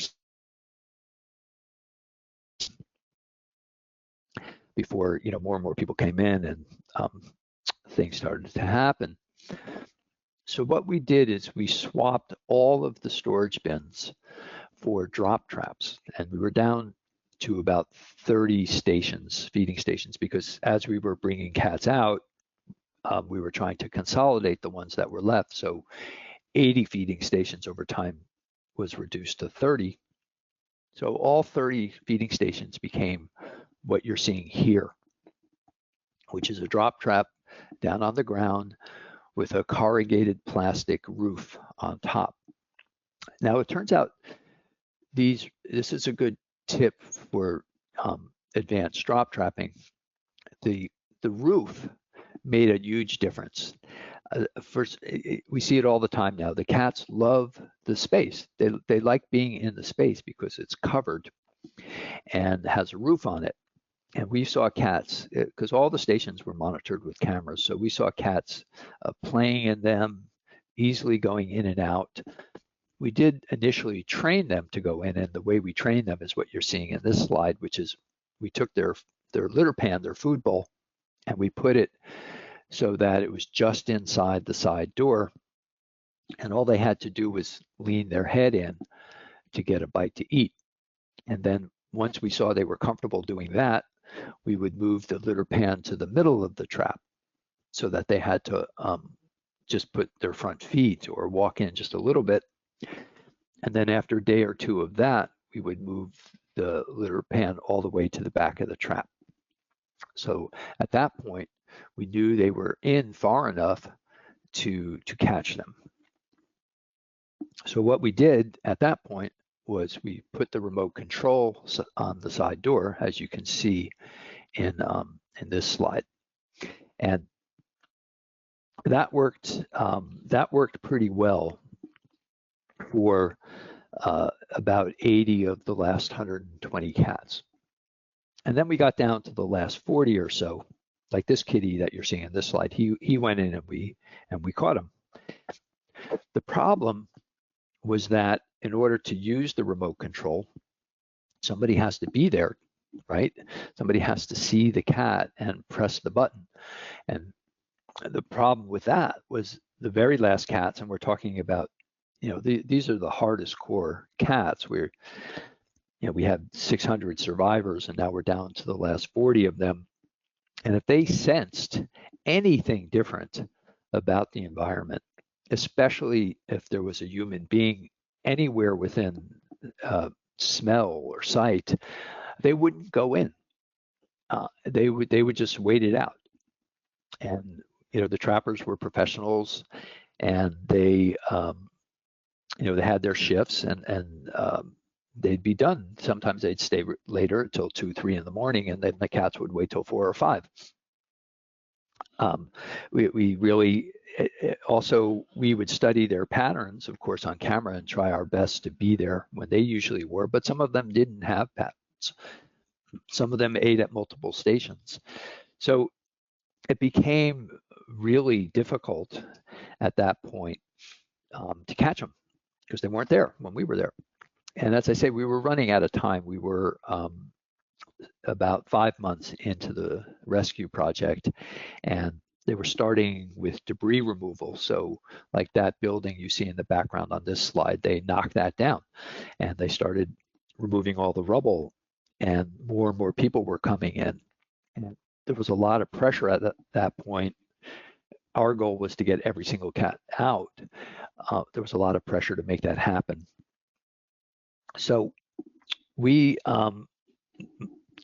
before more and more people came in and things started to happen. So what we did is we swapped all of the storage bins for drop traps, and we were down to about 30 stations, feeding stations, because as we were bringing cats out, we were trying to consolidate the ones that were left. So 80 feeding stations over time was reduced to 30. So all 30 feeding stations became what you're seeing here, which is a drop trap down on the ground with a corrugated plastic roof on top. Now it turns out this is a good tip for advanced drop trapping. The roof made a huge difference. First, we see it all the time now. The cats love the space. They like being in the space because it's covered and has a roof on it. And we saw cats, because all the stations were monitored with cameras, so we saw cats playing in them, easily going in and out. We did initially train them to go in, and the way we train them is what you're seeing in this slide, which is we took their litter pan, their food bowl, and we put it so that it was just inside the side door, and all they had to do was lean their head in to get a bite to eat. And then once we saw they were comfortable doing that, we would move the litter pan to the middle of the trap so that they had to just put their front feet or walk in just a little bit. And then after a day or two of that, we would move the litter pan all the way to the back of the trap. So at that point, we knew they were in far enough to catch them. So what we did at that point was we put the remote control on the side door, as you can see in this slide, and that worked pretty well for about 80 of the last 120 cats. And then we got down to the last 40 or so, like this kitty that you're seeing in this slide. He went in and we caught him. The problem was that in order to use the remote control, somebody has to be there, right? Somebody has to see the cat and press the button. And the problem with that was the very last cats, and we're talking about, these are the hardest core cats. We have 600 survivors, and now we're down to the last 40 of them. And if they sensed anything different about the environment, especially if there was a human being anywhere within smell or sight, they wouldn't go in. They would just wait it out. And the trappers were professionals, and they they had their shifts, and they'd be done. Sometimes they'd stay later until 2, 3 in the morning, and then the cats would wait till 4 or 5. We really also, we would study their patterns, of course, on camera and try our best to be there when they usually were, but some of them didn't have patterns. Some of them ate at multiple stations. So it became really difficult at that point to catch them because they weren't there when we were there. And as I say, we were running out of time. We were about 5 months into the rescue project, and they were starting with debris removal. So like that building you see in the background on this slide, they knocked that down and they started removing all the rubble, and more people were coming in. And there was a lot of pressure at that point. Our goal was to get every single cat out. There was a lot of pressure to make that happen. So we,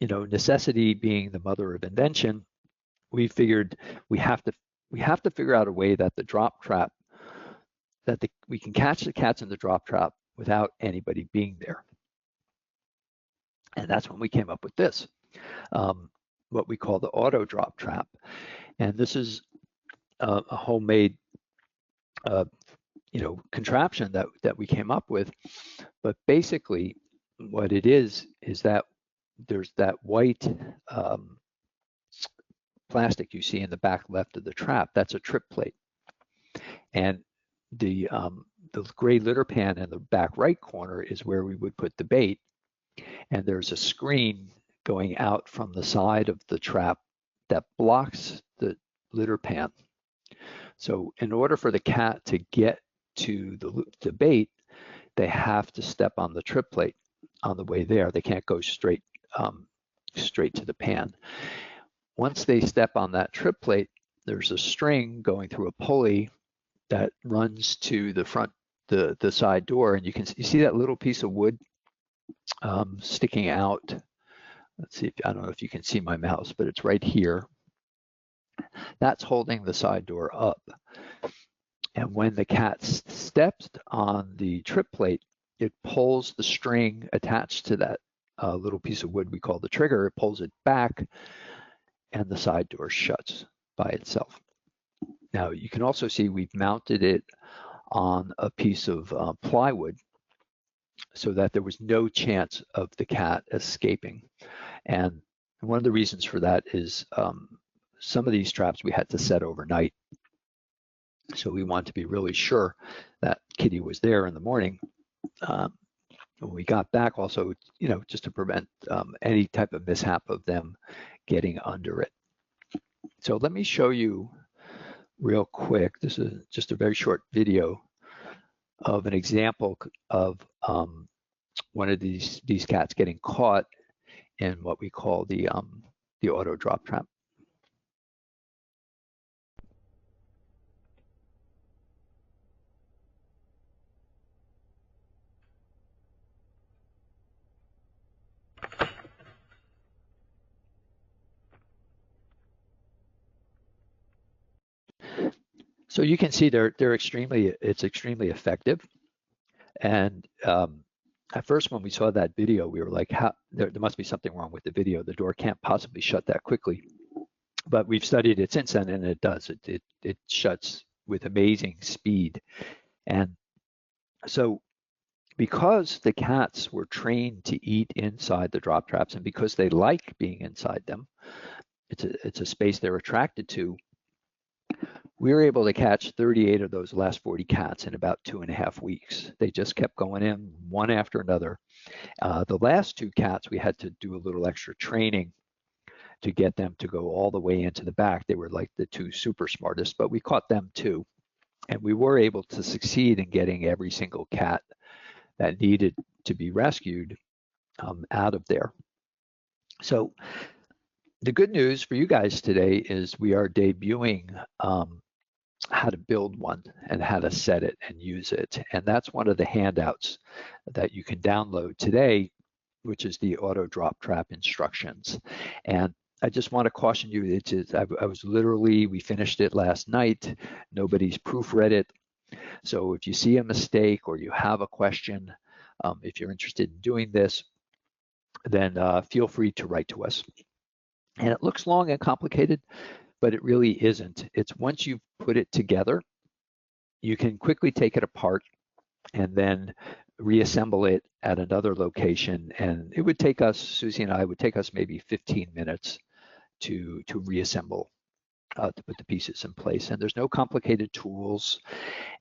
necessity being the mother of invention, we figured we have to figure out a way that the drop trap, we can catch the cats in the drop trap without anybody being there. And that's when we came up with this, what we call the auto drop trap. And this is a homemade contraption that we came up with. But basically what it is that there's that white plastic you see in the back left of the trap. That's a trip plate. And the gray litter pan in the back right corner is where we would put the bait. And there's a screen going out from the side of the trap that blocks the litter pan. So in order for the cat to get to the bait, they have to step on the trip plate on the way there. They can't go straight to the pan. Once they step on that trip plate, there's a string going through a pulley that runs to the front, the side door, and you see that little piece of wood sticking out. Let's see, I don't know if you can see my mouse, but it's right here. that's holding the side door up. And when the cat steps on the trip plate, it pulls the string attached to that little piece of wood we call the trigger. It pulls it back, and the side door shuts by itself. Now, you can also see we've mounted it on a piece of plywood so that there was no chance of the cat escaping. And one of the reasons for that is some of these traps we had to set overnight. So we want to be really sure that Kitty was there in the morning. When we got back also, just to prevent any type of mishap of them getting under it. So let me show you real quick. This is just a very short video of an example of one of these cats getting caught in what we call the auto drop trap. So you can see it's extremely effective. And at first, when we saw that video, we were like, there must be something wrong with the video. The door can't possibly shut that quickly. But we've studied it since then, and it does. It shuts with amazing speed. And so because the cats were trained to eat inside the drop traps, and because they like being inside them, it's a space they're attracted to, we were able to catch 38 of those last 40 cats in about 2.5 weeks. They just kept going in one after another. The last 2 cats, we had to do a little extra training to get them to go all the way into the back. They were like the 2 super smartest, but we caught them too. And we were able to succeed in getting every single cat that needed to be rescued out of there. So the good news for you guys today is we are debuting how to build one and how to set it and use it. And that's one of the handouts that you can download today, which is the auto drop trap instructions. And I just want to caution you, we finished it last night. Nobody's proofread it. So if you see a mistake or you have a question, if you're interested in doing this, then feel free to write to us. And it looks long and complicated, but it really isn't. It's once you've put it together, you can quickly take it apart and then reassemble it at another location. And it would take us, Susie and I, would take us maybe 15 minutes to reassemble, to put the pieces in place. And there's no complicated tools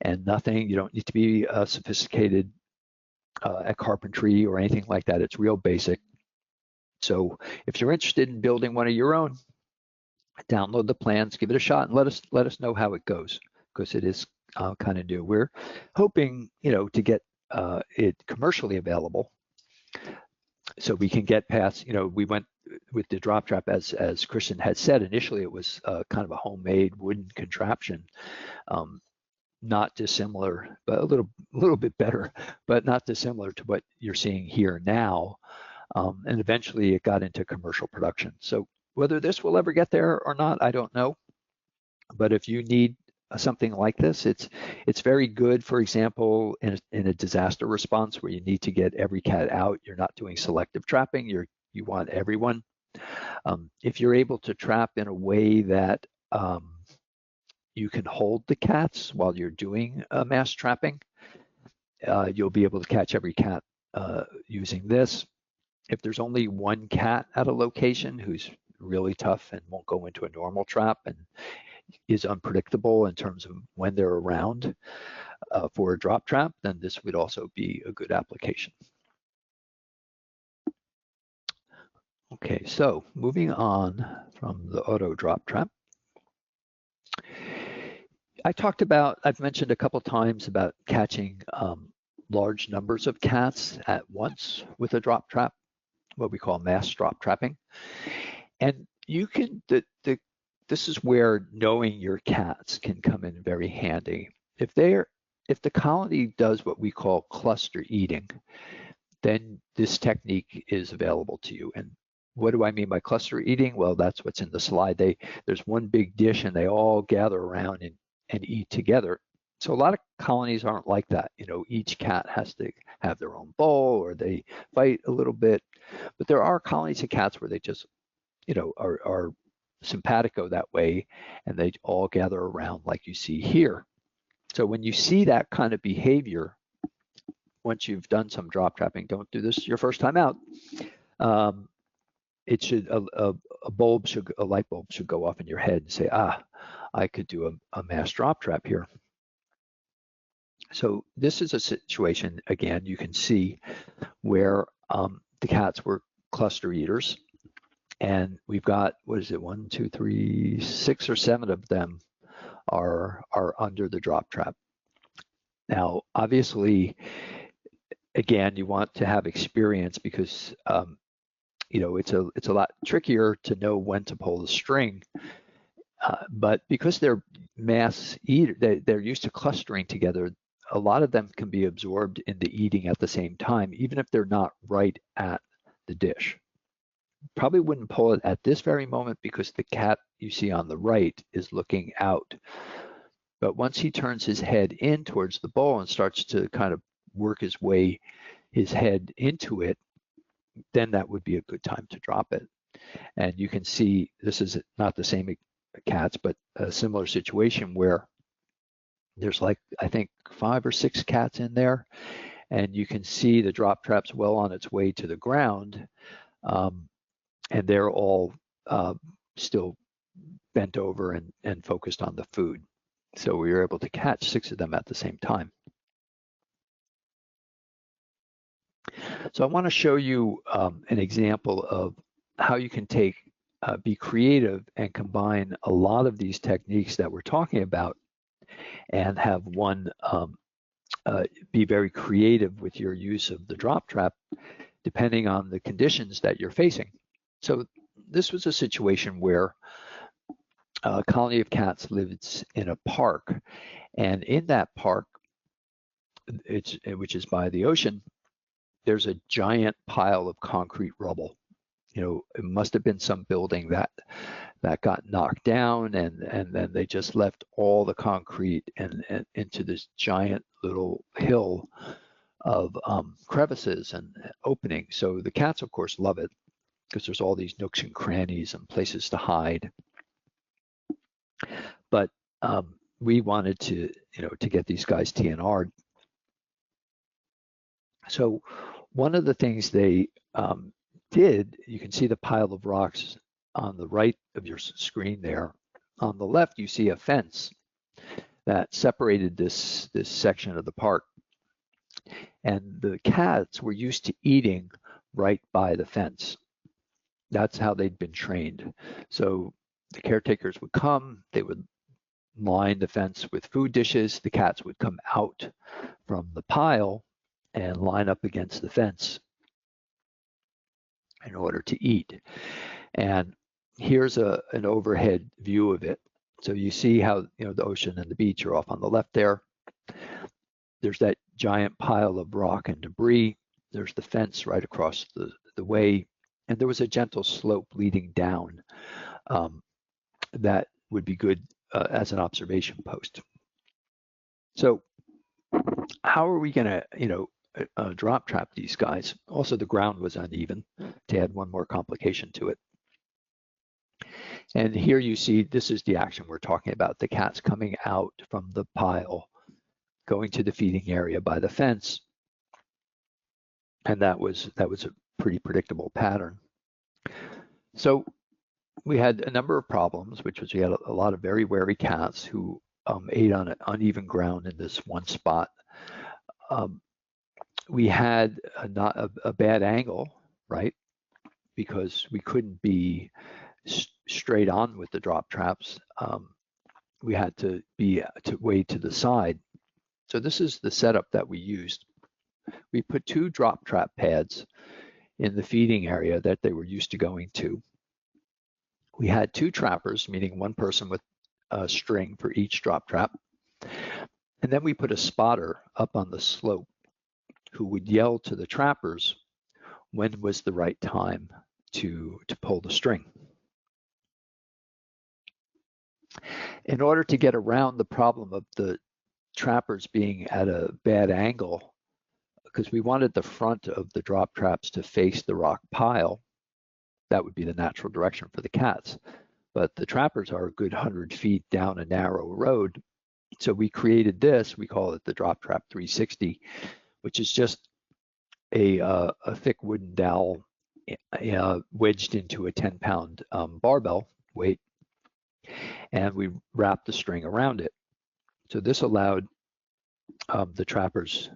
and nothing. You don't need to be sophisticated at carpentry or anything like that. It's real basic. So if you're interested in building one of your own, download the plans, give it a shot, and let us know how it goes, because it is kind of new. We're hoping, to get it commercially available, so we can get past. We went with the drop trap, as Christian had said initially. It was kind of a homemade wooden contraption, not dissimilar, but a little bit better, but not dissimilar to what you're seeing here now. And eventually, it got into commercial production. So whether this will ever get there or not, I don't know. But if you need something like this, it's very good. For example, in a disaster response where you need to get every cat out, you're not doing selective trapping. You want everyone. If you're able to trap in a way that you can hold the cats while you're doing mass trapping, you'll be able to catch every cat using this. If there's only one cat at a location who's really tough and won't go into a normal trap and is unpredictable in terms of when they're around for a drop trap, then this would also be a good application. Okay, so moving on from the auto drop trap. I've mentioned a couple times about catching large numbers of cats at once with a drop trap, what we call mass drop trapping. And you can, this is where knowing your cats can come in very handy. If the colony does what we call cluster eating, then this technique is available to you. And what do I mean by cluster eating? Well, that's what's in the slide. There's one big dish and they all gather around and eat together. So a lot of colonies aren't like that. Each cat has to have their own bowl or they fight a little bit. But there are colonies of cats where they just, are simpatico that way and they all gather around like you see here. So when you see that kind of behavior, once you've done some drop trapping, don't do this your first time out. It should a light bulb should go off in your head and say, I could do a mass drop trap here. So this is a situation, again, you can see where the cats were cluster eaters, and we've got, what is it, 1, 2, 3, 6 or 7 of them are under the drop trap. Now, obviously, again, you want to have experience because it's a lot trickier to know when to pull the string. But because they're mass eater, they're used to clustering together, a lot of them can be absorbed into eating at the same time, even if they're not right at the dish. Probably wouldn't pull it at this very moment because the cat you see on the right is looking out. But once he turns his head in towards the bowl and starts to kind of work his head into it, then that would be a good time to drop it. And you can see this is not the same cats, but a similar situation where there's like, I think 5 or 6 cats in there, and you can see the drop trap's well on its way to the ground, and they're all still bent over and focused on the food. So we were able to catch 6 of them at the same time. So I want to show you an example of how you can be creative and combine a lot of these techniques that we're talking about and have one be very creative with your use of the drop trap depending on the conditions that you're facing. So this was a situation where a colony of cats lives in a park, and in that park, which is by the ocean, there's a giant pile of concrete rubble. It must have been some building that got knocked down, and then they just left all the concrete and into this giant little hill of crevices and openings. So the cats, of course, love it because there's all these nooks and crannies and places to hide. But we wanted to get these guys TNR'd. So one of the things they did, you can see the pile of rocks on the right of your screen there. On the left, you see a fence that separated this section of the park. And the cats were used to eating right by the fence. That's how they'd been trained. So the caretakers would come, they would line the fence with food dishes. The cats would come out from the pile and line up against the fence in order to eat. And here's an overhead view of it. So you see how the ocean and the beach are off on the left there. There's that giant pile of rock and debris. There's the fence right across the way. And there was a gentle slope leading down that would be good as an observation post. So how are we going to drop trap these guys? Also, the ground was uneven to add one more complication to it. And here you see, this is the action we're talking about. The cats coming out from the pile, going to the feeding area by the fence. And that was a pretty predictable pattern. So we had a number of problems, which was we had a lot of very wary cats who ate on uneven ground in this one spot. We had a bad angle, right? Because we couldn't be straight on with the drop traps. We had to be way to the side. So this is the setup that we used. We put 2 drop trap pads in the feeding area that they were used to going to. We had 2 trappers, meaning one person with a string for each drop trap. And then we put a spotter up on the slope who would yell to the trappers when was the right time to pull the string. In order to get around the problem of the trappers being at a bad angle, because we wanted the front of the drop traps to face the rock pile, that would be the natural direction for the cats. But the trappers are a good 100 feet down a narrow road. So we created this, we call it the Drop Trap 360, which is just a thick wooden dowel wedged into a 10-pound barbell weight, and we wrapped the string around it. So this allowed the trappers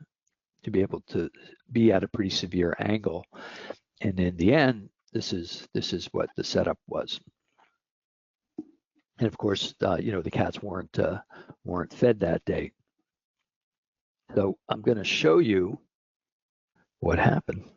to be able to be at a pretty severe angle. And in the end, this is what the setup was. And of course, the cats weren't fed that day. So I'm going to show you what happened.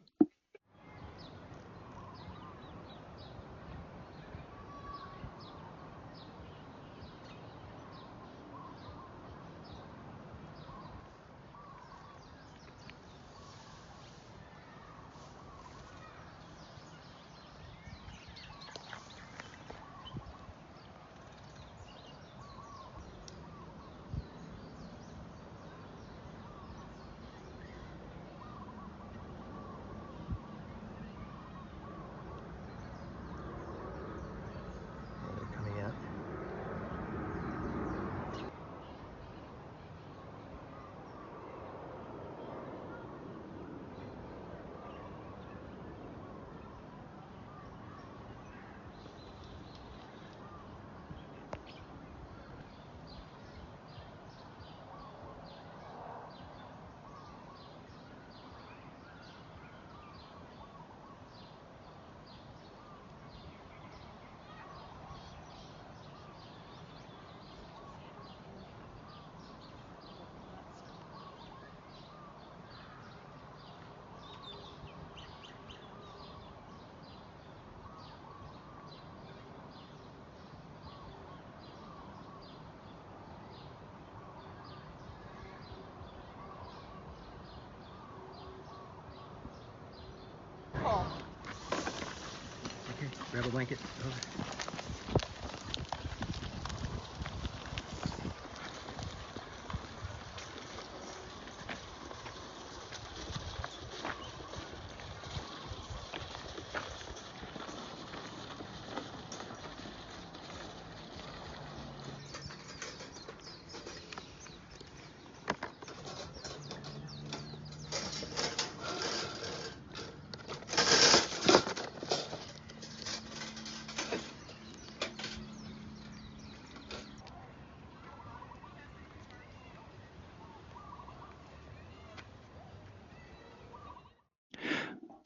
Okay, grab a blanket.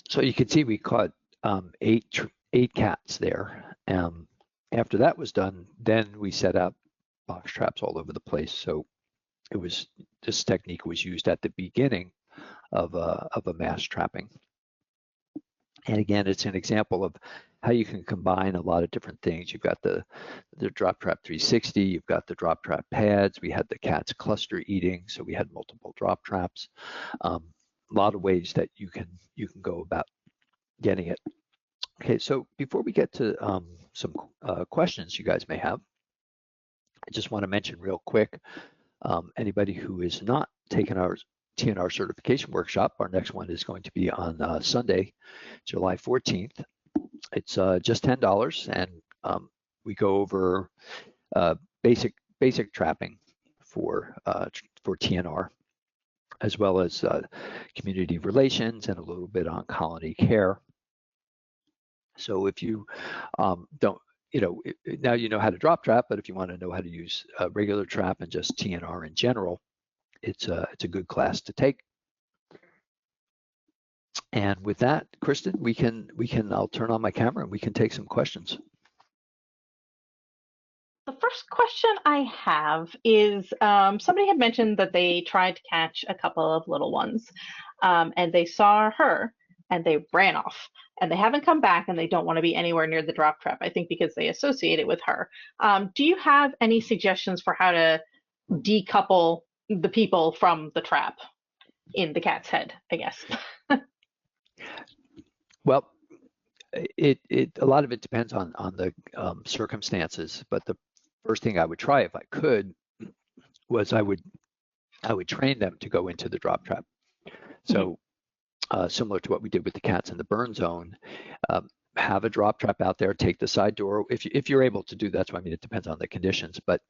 So you can see we caught 8 cats there. After that was done, then we set up box traps all over the place. So this technique was used at the beginning of a mass trapping. And again, it's an example of how you can combine a lot of different things. You've got the Drop Trap 360, you've got the drop trap pads, we had the cats cluster eating, so we had multiple drop traps. A lot of ways that you can go about getting it. Okay, so before we get to some questions you guys may have, I just want to mention real quick, anybody who is not taking our TNR certification workshop, our next one is going to be on Sunday, July 14th. It's just $10, and we go over basic trapping for TNR, as well as community relations and a little bit on colony care. So if you don't, now you know how to drop trap, but if you want to know how to use a regular trap and just TNR in general, it's a good class to take. And with that, Kristen, I'll turn on my camera and we can take some questions. The first question I have is somebody had mentioned that they tried to catch a couple of little ones, and they saw her and they ran off, and they haven't come back, and they don't want to be anywhere near the drop trap, I think because they associate it with her. Do you have any suggestions for how to decouple the people from the trap in the cat's head, I guess? Well, A lot of it depends on the circumstances, but the first thing I would try if I could was I would train them to go into the drop trap. So similar to what we did with the cats in the burn zone, have a drop trap out there, take the side door if you're able to do that. So I mean, it depends on the conditions, but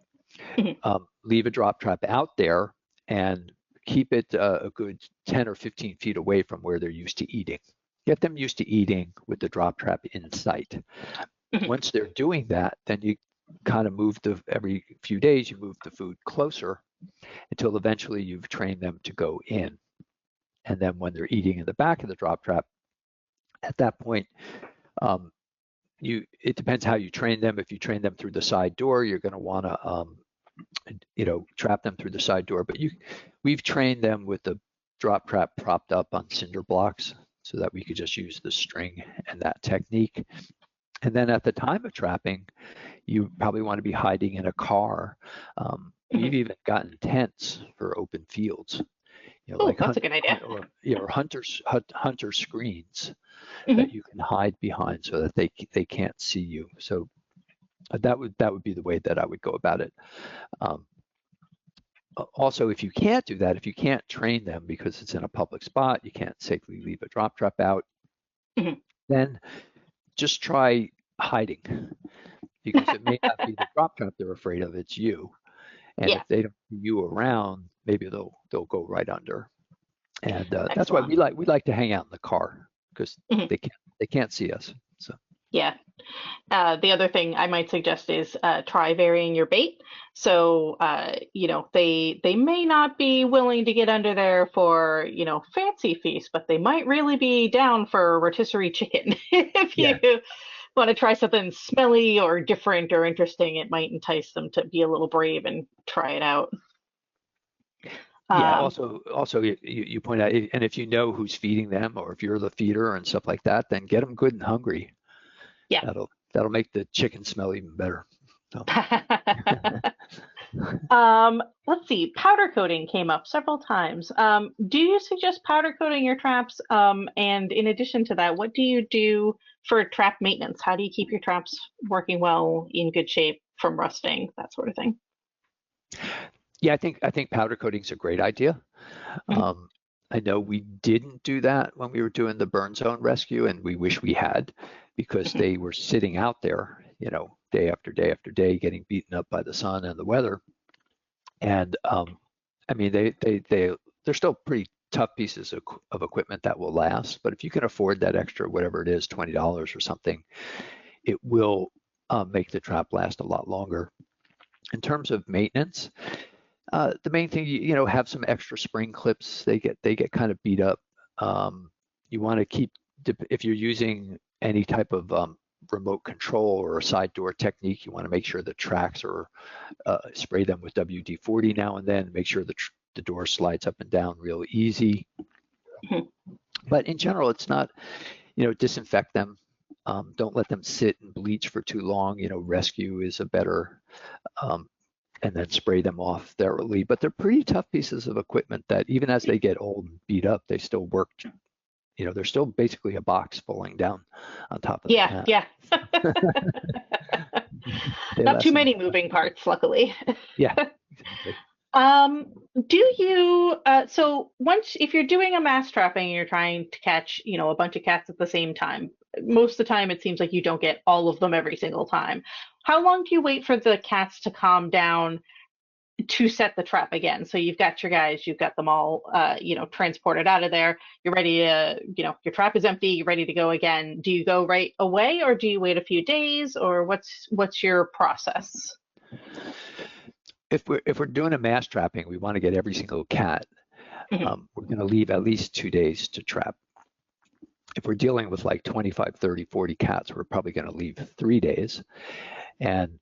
leave a drop trap out there and keep it a good 10 or 15 feet away from where they're used to eating. Get them used to eating with the drop trap in sight. Once they're doing that, then you kind of move every few days, you move the food closer until eventually you've trained them to go in. And then when they're eating in the back of the drop trap, at that point, it depends how you train them. If you train them through the side door, you're going to want to, trap them through the side door. But we've trained them with the drop trap propped up on cinder blocks so that we could just use the string and that technique. And then at the time of trapping, you probably want to be hiding in a car. We've even gotten tents for open fields. Like that's a good idea. Or hunter screens that you can hide behind so that they can't see you. So that would be the way that I would go about it. Also, if you can't do that, if you can't train them because it's in a public spot, you can't safely leave a drop trap out, then just try hiding, because it may not be the drop trap they're afraid of, it's you. And if they don't see you around, maybe they'll go right under. And that's why we like to hang out in the car, because they can't see us. So yeah. The other thing I might suggest is try varying your bait. So they may not be willing to get under there for fancy feast, but they might really be down for a rotisserie chicken. If you want to try something smelly or different or interesting, it might entice them to be a little brave and try it out. Yeah. Also, you point out, and if you know who's feeding them, or if you're the feeder and stuff like that, then get them good and hungry. Yeah. That'll make the chicken smell even better. So. Let's see. Powder coating came up several times. Do you suggest powder coating your traps? And in addition to that, what do you do for trap maintenance? How do you keep your traps working well, in good shape, from rusting, that sort of thing? Yeah, I think powder coating is a great idea. I know we didn't do that when we were doing the burn zone rescue, and we wish we had, because they were sitting out there, day after day after day, getting beaten up by the sun and the weather. And I mean, they're still pretty tough pieces of equipment that will last. But if you can afford that extra, whatever it is, $20 or something, it will make the trap last a lot longer. In terms of maintenance, the main thing, have some extra spring clips. They get kind of beat up. You want to keep, if you're using any type of remote control or a side door technique, you want to make sure the tracks are, spray them with WD-40 now and then, make sure the door slides up and down real easy. But in general, it's not, disinfect them. Don't let them sit and bleach for too long. Rescue is a better, and then spray them off thoroughly. But they're pretty tough pieces of equipment that even as they get old and beat up, they still work. They're still basically a box falling down on top of the cat. Yeah. Not too many moving parts, luckily. Yeah, exactly. Do you, so if you're doing a mass trapping and you're trying to catch, a bunch of cats at the same time, most of the time it seems like you don't get all of them every single time. How long do you wait for the cats to calm down to set the trap again? So you've got your guys, you've got them all, transported out of there. You're ready to, your trap is empty. You're ready to go again. Do you go right away, or do you wait a few days, or what's your process? If we're doing a mass trapping, we want to get every single cat. We're going to leave at least 2 days to trap. If we're dealing with like 25, 30, 40 cats, we're probably going to leave 3 days. And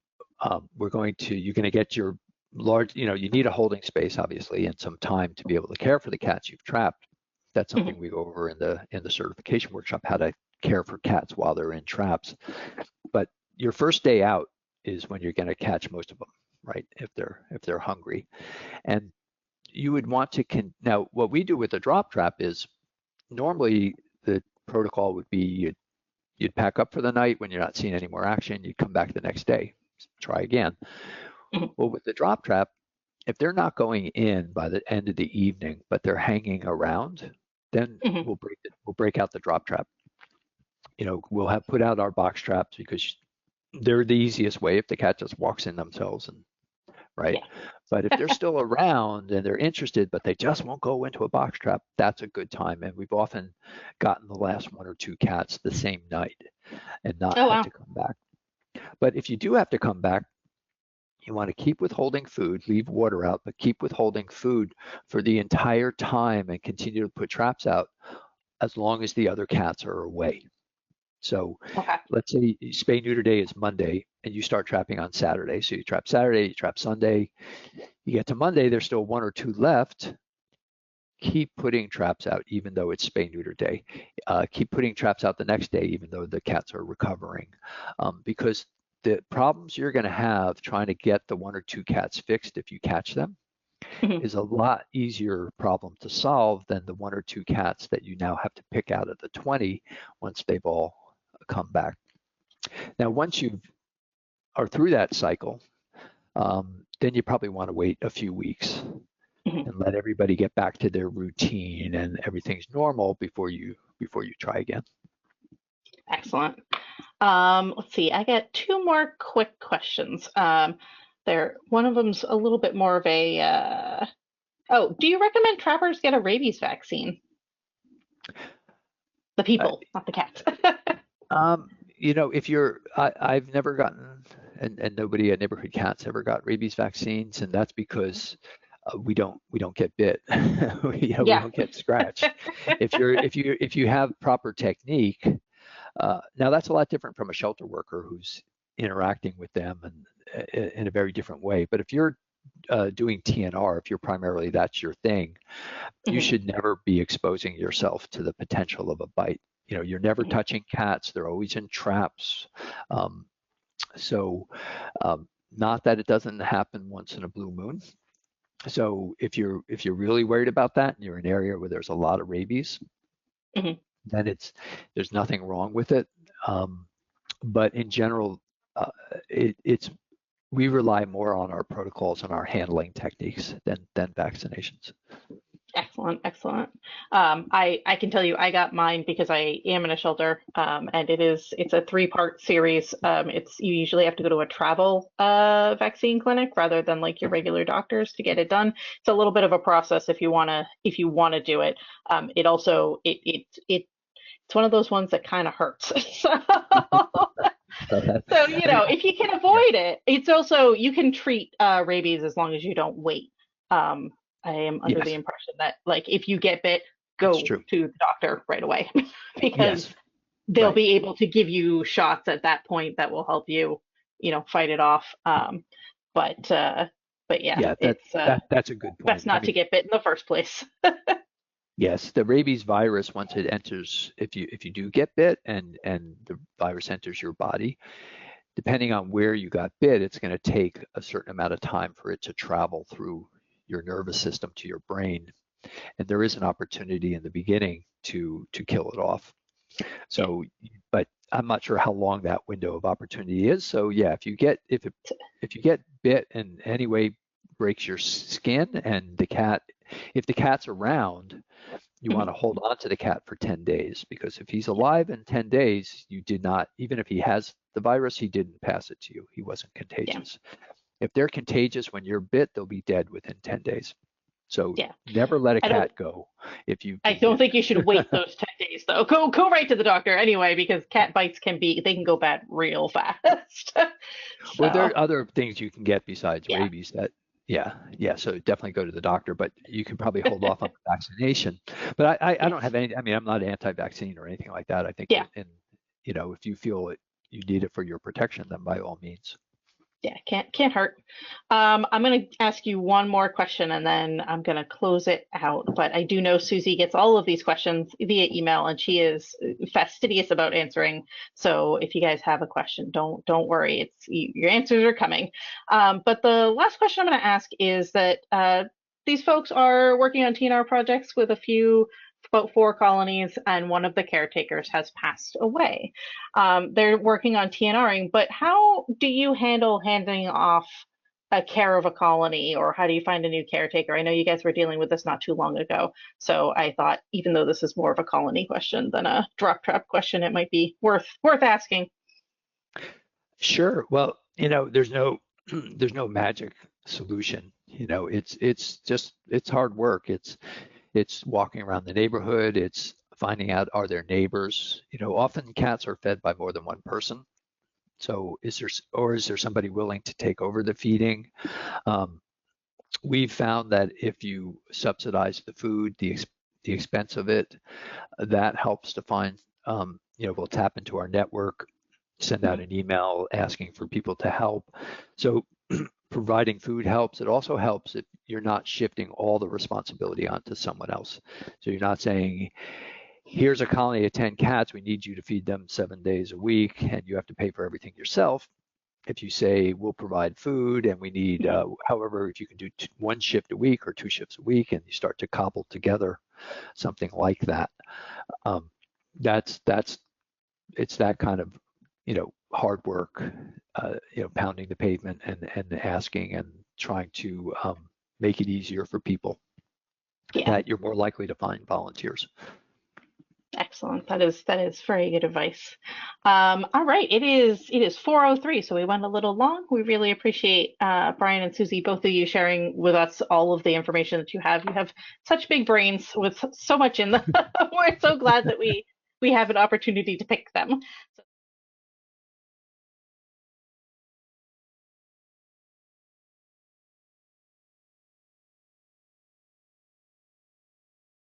you're going to get your large, you need a holding space, obviously, and some time to be able to care for the cats you've trapped. That's something we go over in the certification workshop, how to care for cats while they're in traps. But your first day out is when you're going to catch most of them, right? If they're hungry. And you would want to now what we do with the drop trap is, normally the protocol would be You'd pack up for the night. When you're not seeing any more action, you'd come back the next day, try again. Mhm. Well, with the drop trap, if they're not going in by the end of the evening, but they're hanging around, then Mhm. we'll break out the drop trap. We'll have put out our box traps because they're the easiest way if the cat just walks in themselves, and right. Yeah. But if they're still around and they're interested, but they just won't go into a box trap, that's a good time. And we've often gotten the last one or two cats the same night and not Oh, had wow. to come back. But if you do have to come back, you want to keep withholding food, leave water out, but keep withholding food for the entire time and continue to put traps out as long as the other cats are away. So Okay. let's say spay neuter day is Monday and you start trapping on Saturday. So you trap Saturday, you trap Sunday, you get to Monday, there's still one or two left. Keep putting traps out even though it's spay neuter day. Keep putting traps out the next day even though the cats are recovering, because the problems you're going to have trying to get the one or two cats fixed if you catch them Mhm. is a lot easier problem to solve than the one or two cats that you now have to pick out of the 20 once they've all come back. Now, once you are through that cycle, then you probably want to wait a few weeks Mhm. and let everybody get back to their routine and everything's normal before you try again. Excellent. Let's see. I got two more quick questions. One of them's a little bit more of a. Oh, do you recommend trappers get a rabies vaccine? The Uh, people, not the cats. If I've never gotten, and nobody at Neighborhood Cats ever got rabies vaccines, and that's because we don't get bit. We Yeah. don't get scratched. If you have proper technique, now that's a lot different from a shelter worker who's interacting with them and in a very different way. But if you're doing TNR, if you're primarily that's your thing, you Mhm. should never be exposing yourself to the potential of a bite. You're never Mhm. touching cats; they're always in traps. Um, so, not that it doesn't happen once in a blue moon. So if you're really worried about that, and you're in an area where there's a lot of rabies, Mhm. then there's nothing wrong with it. Um, but in general, uh, it's we rely more on our protocols and our handling techniques than vaccinations. Excellent, excellent. I can tell you I got mine because I am in a shelter, and it's a three-part series. It's you usually have to go to a travel vaccine clinic rather than like your regular doctors to get it done. It's a little bit of a process if you wanna do it. It also it's one of those ones that kind of hurts. So that, So, I mean, if you can yeah, avoid it, it's also you can treat rabies as long as you don't wait. I am under the yes, impression that like if you get bit, that's go true. to the doctor right away because Yes, they'll right. be able to give you shots at that point that will help you, fight it off. But but yeah, Yeah, it's that's a good best point. I not to mean, get bit in the first place. yes, the rabies virus, once it enters, if you do get bit and the virus enters your body, depending on where you got bit, it's going to take a certain amount of time for it to travel through your nervous system to your brain. And there is an opportunity in the beginning to kill it off. Yeah. So, but I'm not sure how long that window of opportunity is. So yeah, if you get bit in any way breaks your skin and if the cat's around, you want Mhm. to hold on to the cat for 10 days because if he's alive in 10 days, you did not, even if he has the virus, he didn't pass it to you. He wasn't Yeah. contagious. If they're contagious when you're bit, they'll be dead within 10 days. So Yeah. never let a I don't cat go if you've I been don't think bitten. you should wait those 10 days though. Go right to the doctor anyway because cat bites they can go bad real fast. Well, there So, are other things you can get besides yeah. rabies yeah. So definitely go to the doctor, but you can probably hold off on the vaccination. But I don't Yes. have any, I mean, I'm not anti-vaccine or anything like that. I think Yeah. if you feel you need it for your protection, then by all means. Yeah, can't hurt. I'm gonna ask you one more question and then I'm gonna close it out. But I do know Susie gets all of these questions via email and she is fastidious about answering. So if you guys have a question, don't worry. Your answers are coming. But the last question I'm gonna ask is that these folks are working on TNR projects with a few about 4 colonies, and one of the caretakers has passed away. They're working on TNRing, but how do you handle handing off a care of a colony, or how do you find a new caretaker? I know you guys were dealing with this not too long ago, so I thought even though this is more of a colony question than a drop trap question, it might be worth asking. Sure. Well, there's no there's no magic solution. It's hard work. It's walking around the neighborhood. It's finding out, are there neighbors? Often cats are fed by more than one person. So is there somebody willing to take over the feeding? Um, we've found that if you subsidize the food, the expense of it, that helps to find, we'll tap into our network, send out Mhm. an email asking for people to help. So providing food helps. It also helps if you're not shifting all the responsibility onto someone else. So you're not saying, here's a colony of 10 cats, we need you to feed them 7 days a week, and you have to pay for everything yourself. If you say, we'll provide food and we need, however, if you can do one shift a week or 2 shifts a week, and you start to cobble together something like that, um, that's it's that kind of hard work, pounding the pavement and asking and trying to make it easier for people, Yeah. that you're more likely to find volunteers. Excellent. That is very good advice. All right, it is 4:03, so we went a little long. We really appreciate Brian and Susie, both of you sharing with us all of the information that you have. You have such big brains with so much in them. We're so glad that we have an opportunity to pick them.